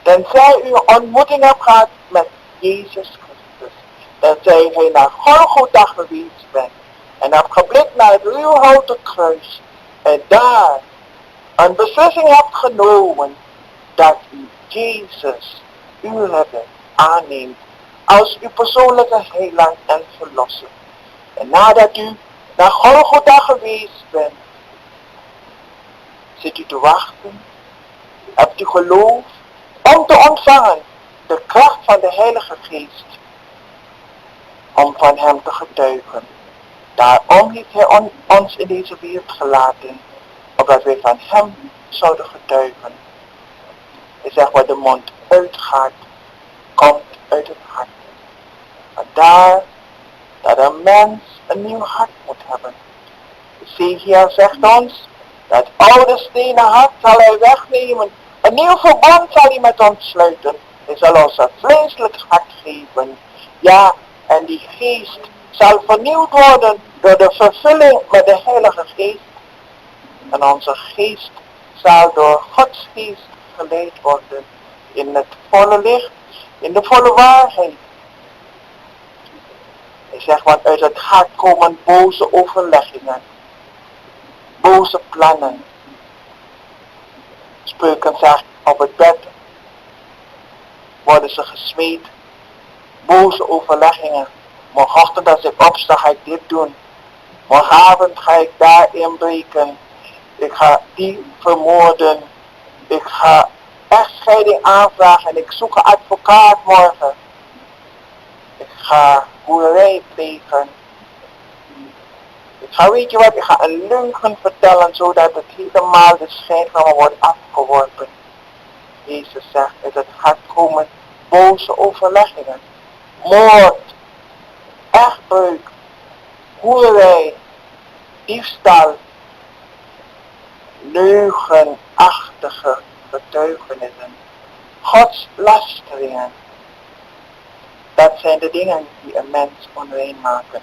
Tenzij u een ontmoeting hebt gehad met Jezus Christus. Tenzij gij naar Golgotha geweest bent en hebt geblikt naar het ruwhouten kruis en daar een beslissing hebt genomen dat u Jezus, uw redder, aanneemt als uw persoonlijke heiland en verlosser. En nadat u naar Golgotha geweest bent, zit u te wachten, hebt u geloof om te ontvangen de kracht van de Heilige Geest, om van hem te getuigen. Daarom heeft hij ons in deze wereld gelaten, opdat wij van hem zouden getuigen. Hij zegt, wat de mond uitgaat, komt uit het hart. Vandaar dat een mens een nieuw hart moet hebben. De Zeeheer zegt ons, dat oude stenen hart zal hij wegnemen. Een nieuw verbond zal hij met ons sluiten. Hij zal ons een vleeselijk hart geven. Ja, en die geest zal vernieuwd worden door de vervulling met de Heilige Geest. En onze geest zal door Gods geest geleid worden in het volle licht, in de volle waarheid. Hij zegt, want uit het hart komen boze overleggingen, boze plannen. Spreuken zegt, op het bed worden ze gesmeed, boze overleggingen. Morgenochtend als ik opsta ga ik dit doen. Morgenavond ga ik daar inbreken. Ik ga die vermoorden. Ik ga echtscheiding aanvragen en ik zoek een advocaat morgen. Ik ga boerderij plegen. Ik ga, weet je wat, ik ga een leugen vertellen zodat het helemaal de schijn van me wordt afgeworpen. Jezus zegt, uit het hart komen boze overleggingen, moord, echtbreuk, hoererij, diefstal, leugenachtige getuigenissen, godslasteringen. Dat zijn de dingen die een mens onrein maken.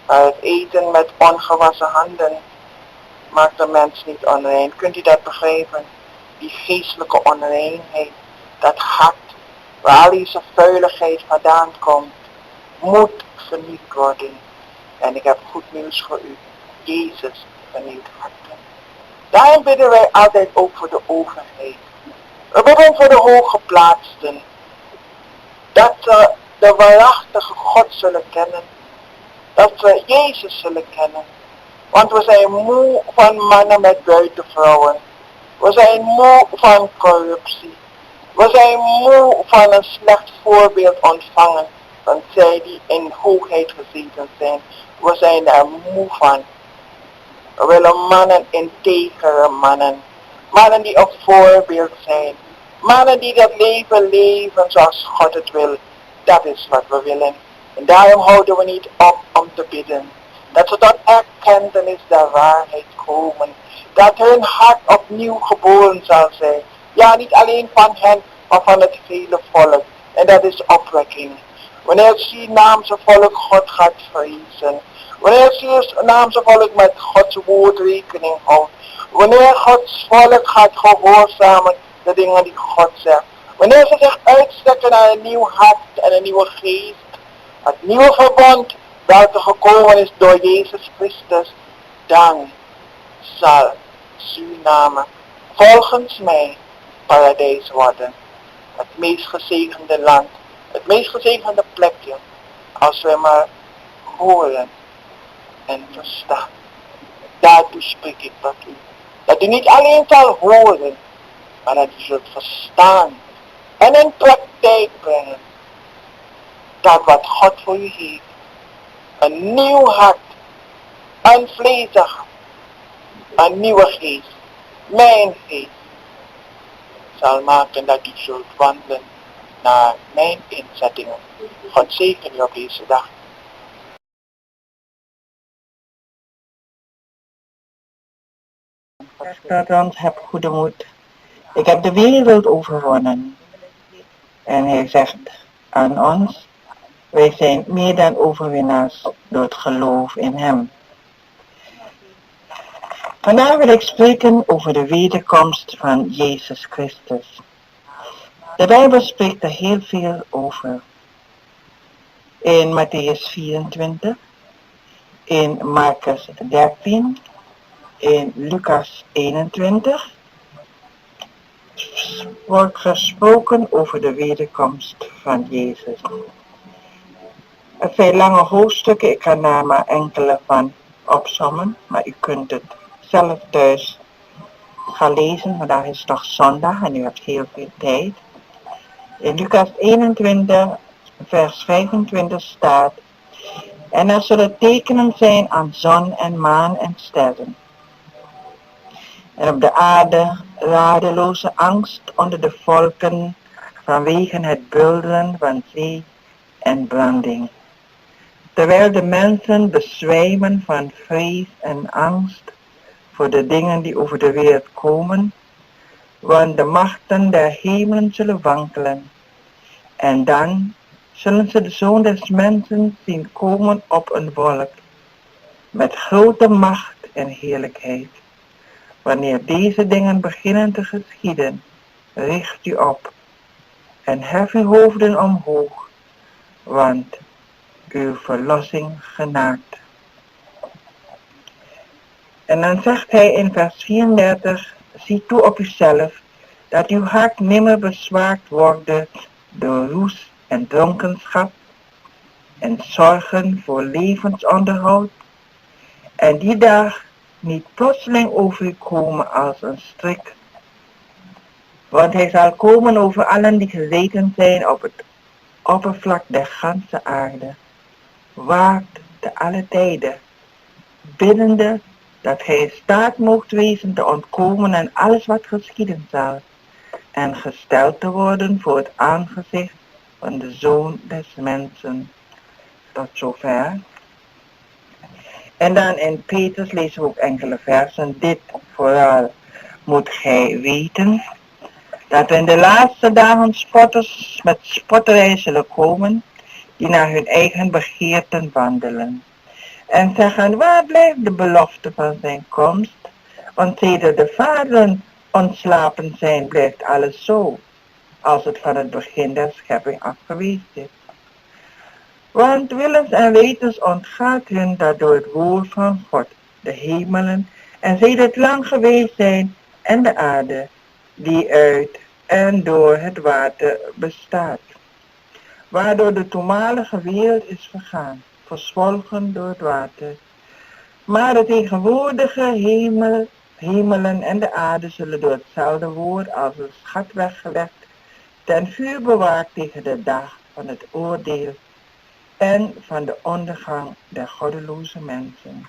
Maar het eten met ongewassen handen maakt een mens niet onrein. Kunt u dat begrijpen? Die geestelijke onreinheid, dat hart, waar al deze vuiligheid vandaan komt, moet vernieuwd worden. En ik heb goed nieuws voor u. Jezus vernieuwt harten. Daarom bidden wij altijd ook voor de overheid. We bidden voor de hooggeplaatsten. Dat ze de waarachtige God zullen kennen. Dat we Jezus zullen kennen. Want we zijn moe van mannen met buitenvrouwen. We zijn moe van corruptie. We zijn moe van een slecht voorbeeld ontvangen van zij die in hoogheid gezeten zijn. We zijn er moe van. We willen mannen, integere mannen. Mannen die een voorbeeld zijn. Mannen die dat leven leven zoals God het wil. Dat is wat we willen. En daarom houden we niet op om te bidden. Dat ze tot erkentenis der waarheid komen. Dat hun hart opnieuw geboren zal zijn. Ja, niet alleen van hen, maar van het hele volk. En dat is opwekking. Wanneer het Surinaamse volk God gaat vrezen. Wanneer het Surinaamse volk met Gods woord rekening houdt. Wanneer Gods volk gaat gehoorzamen de dingen die God zegt. Wanneer ze zich uitstrekken naar een nieuw hart en een nieuwe geest. Het nieuwe verbond welke gekomen is door Jezus Christus. Dan zal Suriname volgens mij paradijs worden. Het meest gezegende land. Het meest gezegende plekje. Als we maar horen en verstaan. Daartoe spreek ik tot u. Dat u niet alleen zal horen, maar dat u zult verstaan en in praktijk brengen. Dat wat God voor u heeft. Een nieuw hart. Een vleesig. Een nieuwe geest. Mijn geest. Zal maken dat u zult wandelen naar mijn inzettingen. God zegen u op deze dag. Dat ons heb goede moed. Ik heb de wereld overwonnen. En hij zegt aan ons, wij zijn meer dan overwinnaars door het geloof in hem. Vandaag wil ik spreken over de wederkomst van Jezus Christus. De Bijbel spreekt er heel veel over. In Matthäus 24, in Marcus 13, in Lucas 21 wordt gesproken over de wederkomst van Jezus. Het zijn lange hoofdstukken, ik ga daar maar enkele van opsommen, maar u kunt het zelf thuis gaan lezen. Vandaag is het toch zondag en u hebt heel veel tijd. In Lucas 21, vers 25 staat: en er zullen tekenen zijn aan zon en maan en sterren. En op de aarde radeloze angst onder de volken vanwege het bulderen van zee en branding. Terwijl de mensen bezwijmen van vrees en angst voor de dingen die over de wereld komen, want de machten der hemelen zullen wankelen. En dan zullen ze de Zoon des Mensen zien komen op een wolk, met grote macht en heerlijkheid. Wanneer deze dingen beginnen te geschieden, richt u op en hef uw hoofden omhoog, want uw verlossing genaakt. En dan zegt hij in vers 34, zie toe op uzelf, dat uw hart nimmer bezwaard wordt door roes en dronkenschap en zorgen voor levensonderhoud, en die dag niet plotseling over u komen als een strik. Want hij zal komen over allen die gezeten zijn op het oppervlak der ganse aarde. Waakt te alle tijden, biddende dat hij in staat moogt wezen te ontkomen aan alles wat geschieden zal, en gesteld te worden voor het aangezicht van de Zoon des Mensen. Tot zover. En dan in Petrus lezen we ook enkele versen. Dit vooral moet gij weten, dat in de laatste dagen spotters met spotterij zullen komen, die naar hun eigen begeerten wandelen. En zeggen, waar blijft de belofte van zijn komst? Want sedert de vaderen ontslapen zijn, blijft alles zo, als het van het begin der schepping af geweest is. Want willens en wetens ontgaat hun dat door het woord van God de hemelen en sedert lang geweest zijn en de aarde, die uit en door het water bestaat, waardoor de toenmalige wereld is vergaan, verzwolgen door het water. Maar de tegenwoordige hemelen en de aarde zullen door hetzelfde woord als een schat weggelegd, ten vuur bewaard tegen de dag van het oordeel en van de ondergang der goddeloze mensen.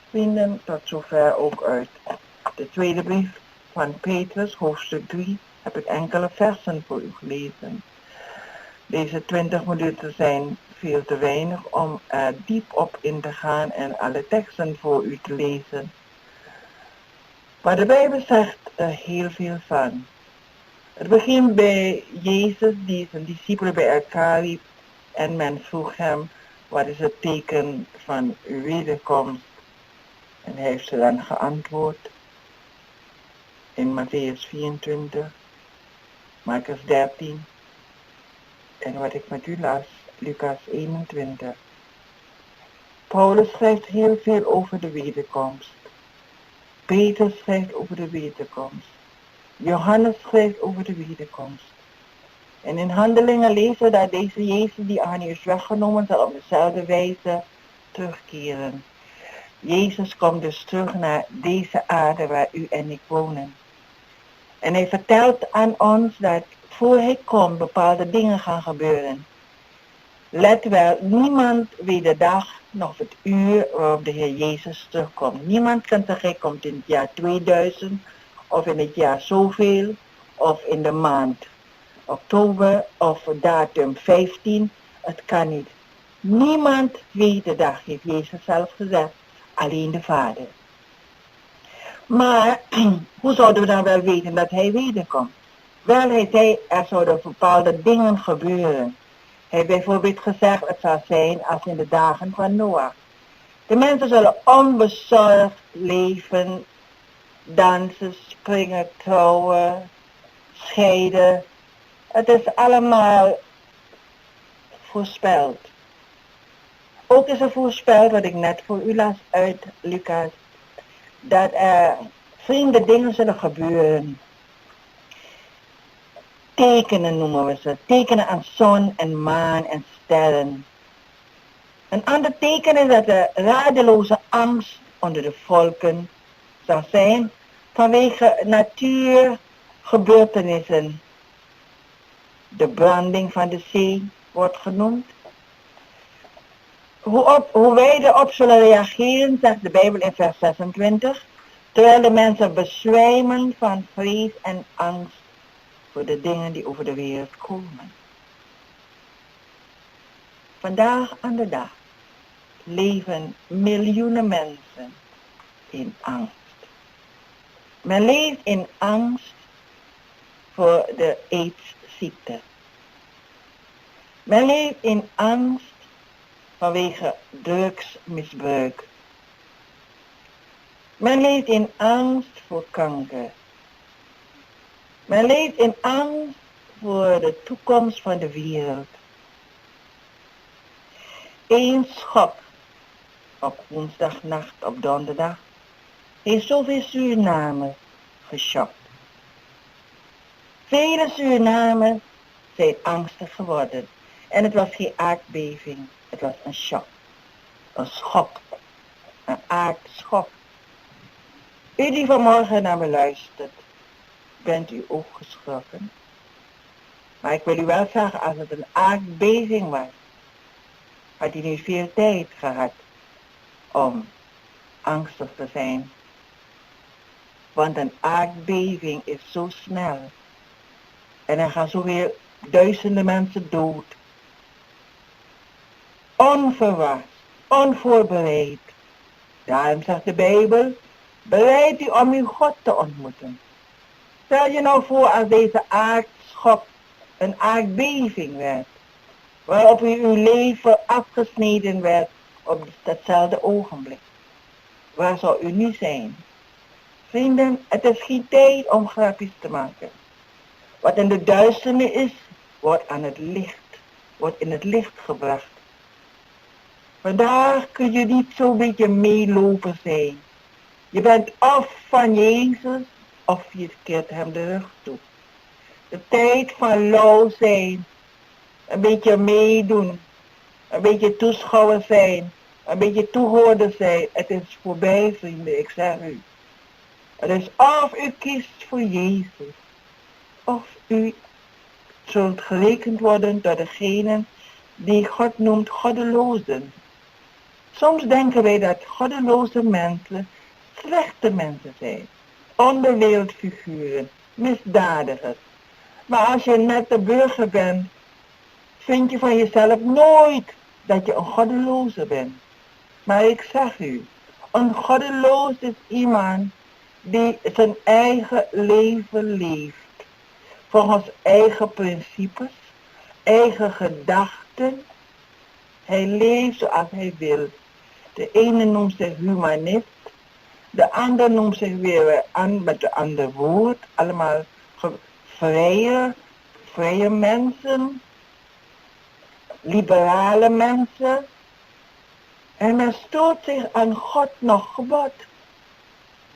Vrienden, tot zover ook uit de tweede brief van Petrus, hoofdstuk 3, heb ik enkele versen voor u gelezen. Deze 20 minuten zijn veel te weinig om er diep op in te gaan en alle teksten voor u te lezen. Maar de Bijbel zegt er heel veel van. Het begint bij Jezus die zijn discipelen bij elkaar riep en men vroeg hem, wat is het teken van uw wederkomst? En hij heeft ze dan geantwoord in Matthäus 24, Marcus 13 en wat ik met u las, Lucas 21. Paulus schrijft heel veel over de wederkomst. Peter schrijft over de wederkomst. Johannes schrijft over de wederkomst. En in Handelingen lezen we dat deze Jezus die aan u is weggenomen zal op dezelfde wijze terugkeren. Jezus komt dus terug naar deze aarde waar u en ik wonen. En hij vertelt aan ons dat voor hij komt bepaalde dingen gaan gebeuren. Let wel, niemand weet de dag nog het uur waarop de Heer Jezus terugkomt. Niemand kan zeggen hij komt in het jaar 2000 of in het jaar zoveel of in de maand oktober of datum 15. Het kan niet. Niemand weet de dag, heeft Jezus zelf gezegd. Alleen de Vader. Maar hoe zouden we dan wel weten dat hij wederkomt? Wel, hij zei, er zouden bepaalde dingen gebeuren. Hij heeft bijvoorbeeld gezegd, het zal zijn als in de dagen van Noach. De mensen zullen onbezorgd leven, dansen, springen, trouwen, scheiden. Het is allemaal voorspeld. Ook is er voorspeld, wat ik net voor u las uit Lucas, dat er vreemde dingen zullen gebeuren. Tekenen noemen we ze, tekenen aan zon en maan en sterren. Een ander teken is dat er radeloze angst onder de volken zal zijn vanwege natuurgebeurtenissen. De branding van de zee wordt genoemd. Hoe wij erop zullen reageren, zegt de Bijbel in vers 26, terwijl de mensen bezwijmen van vrees en angst voor de dingen die over de wereld komen. Vandaag aan de dag leven miljoenen mensen in angst. Men leeft in angst voor de AIDS-ziekte. Men leeft in angst vanwege drugsmisbruik. Men leeft in angst voor kanker. Men leeft in angst voor de toekomst van de wereld. Eén schok op woensdagnacht, op donderdag, heeft zoveel Surinamers geschokt. Vele Surinamers zijn angstig geworden. En het was geen aardbeving, het was een shock. Een schok. Een aardschok. U die vanmorgen naar me luistert, bent u ook geschrokken? Maar ik wil u wel zeggen, als het een aardbeving was, had u niet veel tijd gehad om angstig te zijn. Want een aardbeving is zo snel. En er gaan zoveel duizenden mensen dood. Onverwacht, onvoorbereid. Daarom zegt de Bijbel, bereid u om uw God te ontmoeten. Stel je nou voor als deze aardschok een aardbeving werd, waarop uw leven afgesneden werd op datzelfde ogenblik. Waar zou u nu zijn? Vrienden, het is geen tijd om grapjes te maken. Wat in de duisternis is, wordt in het licht gebracht. Vandaag kun je niet zo'n beetje meelopen zijn. Je bent of van Jezus, of je keert hem de rug toe. De tijd van lauw zijn een beetje meedoen, een beetje toeschouwer zijn, een beetje toehoorder zijn. Het is voorbij, vrienden, ik zeg u. Het is of u kiest voor Jezus, of u zult gerekend worden door degenen die God noemt goddelozen. Soms denken wij dat goddeloze mensen slechte mensen zijn, onderwereldfiguren, misdadigers. Maar als je net de burger bent, vind je van jezelf nooit dat je een goddeloze bent. Maar ik zeg u, een goddeloos is iemand die zijn eigen leven leeft. Volgens eigen principes, eigen gedachten. Hij leeft zoals hij wil. De ene noemt zich humanist, de ander noemt zich weer met een ander woord. Allemaal vrije mensen, liberale mensen. En men stoot zich aan God nog gebod.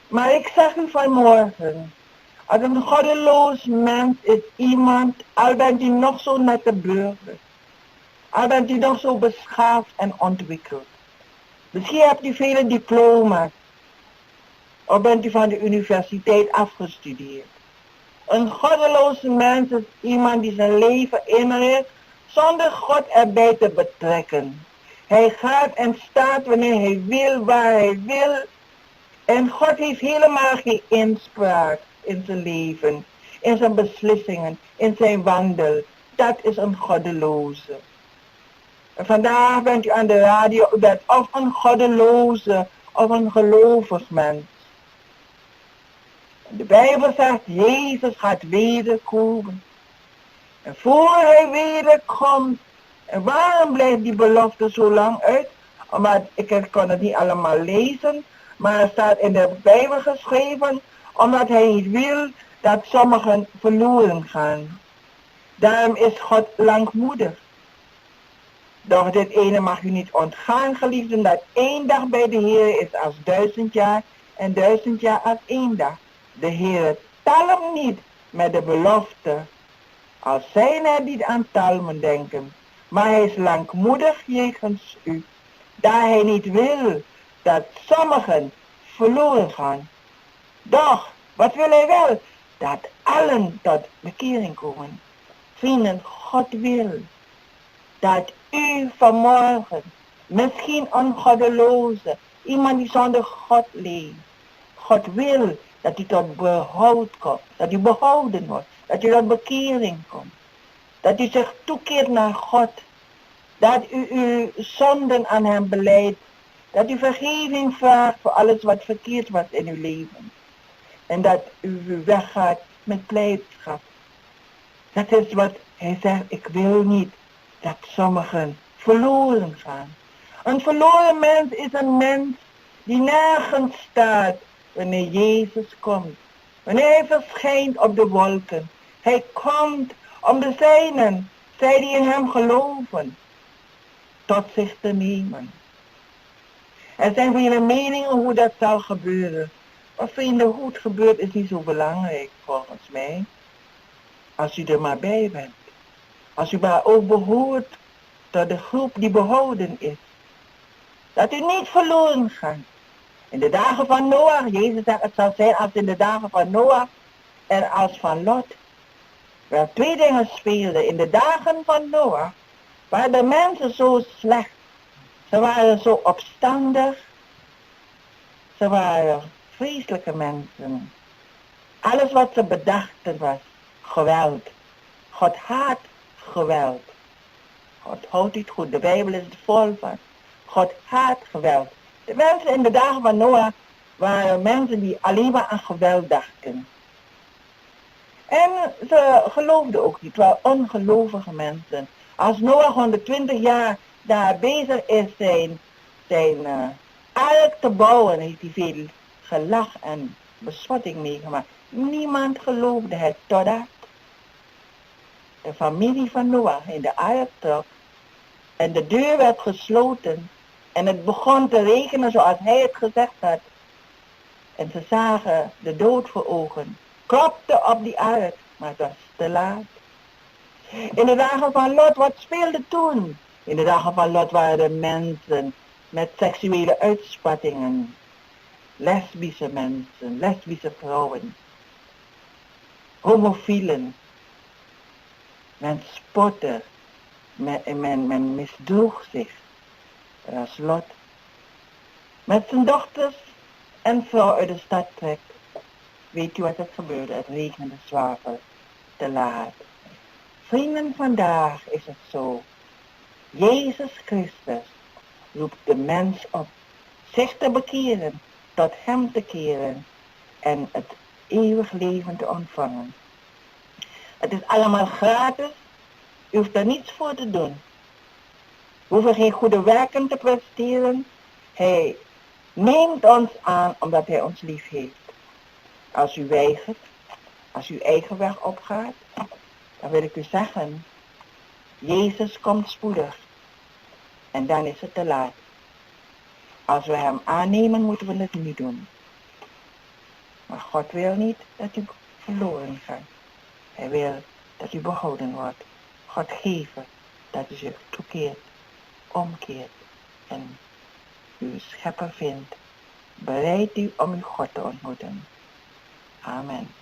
Maar ik zeg u vanmorgen, als een goddeloos mens is iemand, al bent u nog zo nette burger, al bent u nog zo beschaafd en ontwikkeld. Misschien hebt u vele diploma's, of bent u van de universiteit afgestudeerd. Een goddeloos mens is iemand die zijn leven inricht zonder God erbij te betrekken. Hij gaat en staat wanneer hij wil, waar hij wil. En God heeft helemaal geen inspraak in zijn leven, in zijn beslissingen, in zijn wandel. Dat is een goddeloze. En vandaag bent u aan de radio, u bent of een goddeloze of een gelovig mens. De Bijbel zegt, Jezus gaat wederkomen. En voor hij wederkomt, en waarom blijft die belofte zo lang uit? Omdat, ik kon het niet allemaal lezen, maar het staat in de Bijbel geschreven, omdat hij niet wil dat sommigen verloren gaan. Daarom is God langmoedig. Doch dit ene mag u niet ontgaan, geliefden, dat 1 dag bij de Heer is als 1000 jaar en 1000 jaar als 1 dag. De Heer talmt niet met de belofte, als zij er niet aan talmen denken, maar hij is langmoedig jegens u, daar hij niet wil dat sommigen verloren gaan. Doch, wat wil hij wel? Dat allen tot bekering komen. Vrienden, God wil dat u vanmorgen, misschien een goddeloze, iemand die zonder God leeft, God wil dat u tot behoud komt, dat u behouden wordt, dat u tot bekering komt, dat u zich toekeert naar God, dat u uw zonden aan hem belijdt, dat u vergeving vraagt voor alles wat verkeerd was in uw leven en dat u weggaat met blijdschap. Dat is wat hij zegt, ik wil niet dat sommigen verloren gaan. Een verloren mens is een mens die nergens staat wanneer Jezus komt. Wanneer hij verschijnt op de wolken. Hij komt om de zijnen, zij die in hem geloven, tot zich te nemen. Er zijn vele meningen hoe dat zal gebeuren. Maar vrienden, hoe het gebeurt is niet zo belangrijk volgens mij. Als u er maar bij bent. Als u maar ook behoort tot de groep die behouden is. Dat u niet verloren gaat. In de dagen van Noach, Jezus zegt het zal zijn als in de dagen van Noach en als van Lot. Wel 2 dingen speelden. In de dagen van Noach waren de mensen zo slecht. Ze waren zo opstandig. Ze waren vreselijke mensen. Alles wat ze bedachten was geweld. God haat geweld. God houdt niet goed. De Bijbel is er vol van. God haat geweld. De mensen in de dagen van Noach waren mensen die alleen maar aan geweld dachten. En ze geloofden ook niet, wel ongelovige mensen. Als Noach 120 jaar daar bezig is zijn ark te bouwen, heeft hij veel gelach en bespotting meegemaakt. Niemand geloofde het totdat de familie van Noach in de ark trok en de deur werd gesloten en het begon te regenen zoals hij het gezegd had. En ze zagen de dood voor ogen, klopten op die ark, maar het was te laat. In de dagen van Lot, wat speelde toen? In de dagen van Lot waren er mensen met seksuele uitspattingen. Lesbische mensen, lesbische vrouwen. Homofielen. Men spotte. Men misdroeg zich. Dat was Lot. Met zijn dochters en vrouw uit de stad trekt. Weet u wat er gebeurde? Het regende zwavel. Te laat. Vrienden, vandaag is het zo. Jezus Christus roept de mens op zich te bekeren, tot hem te keren en het eeuwig leven te ontvangen. Het is allemaal gratis, u hoeft er niets voor te doen. We hoeven geen goede werken te presteren. Hij neemt ons aan omdat hij ons lief heeft. Als u weigert, als u eigen weg opgaat, dan wil ik u zeggen, Jezus komt spoedig. En dan is het te laat. Als we hem aannemen, moeten we het nu doen. Maar God wil niet dat u verloren gaat. Hij wil dat u behouden wordt. God geven dat u zich toekeert, omkeert en uw schepper vindt. Bereid u om uw God te ontmoeten. Amen.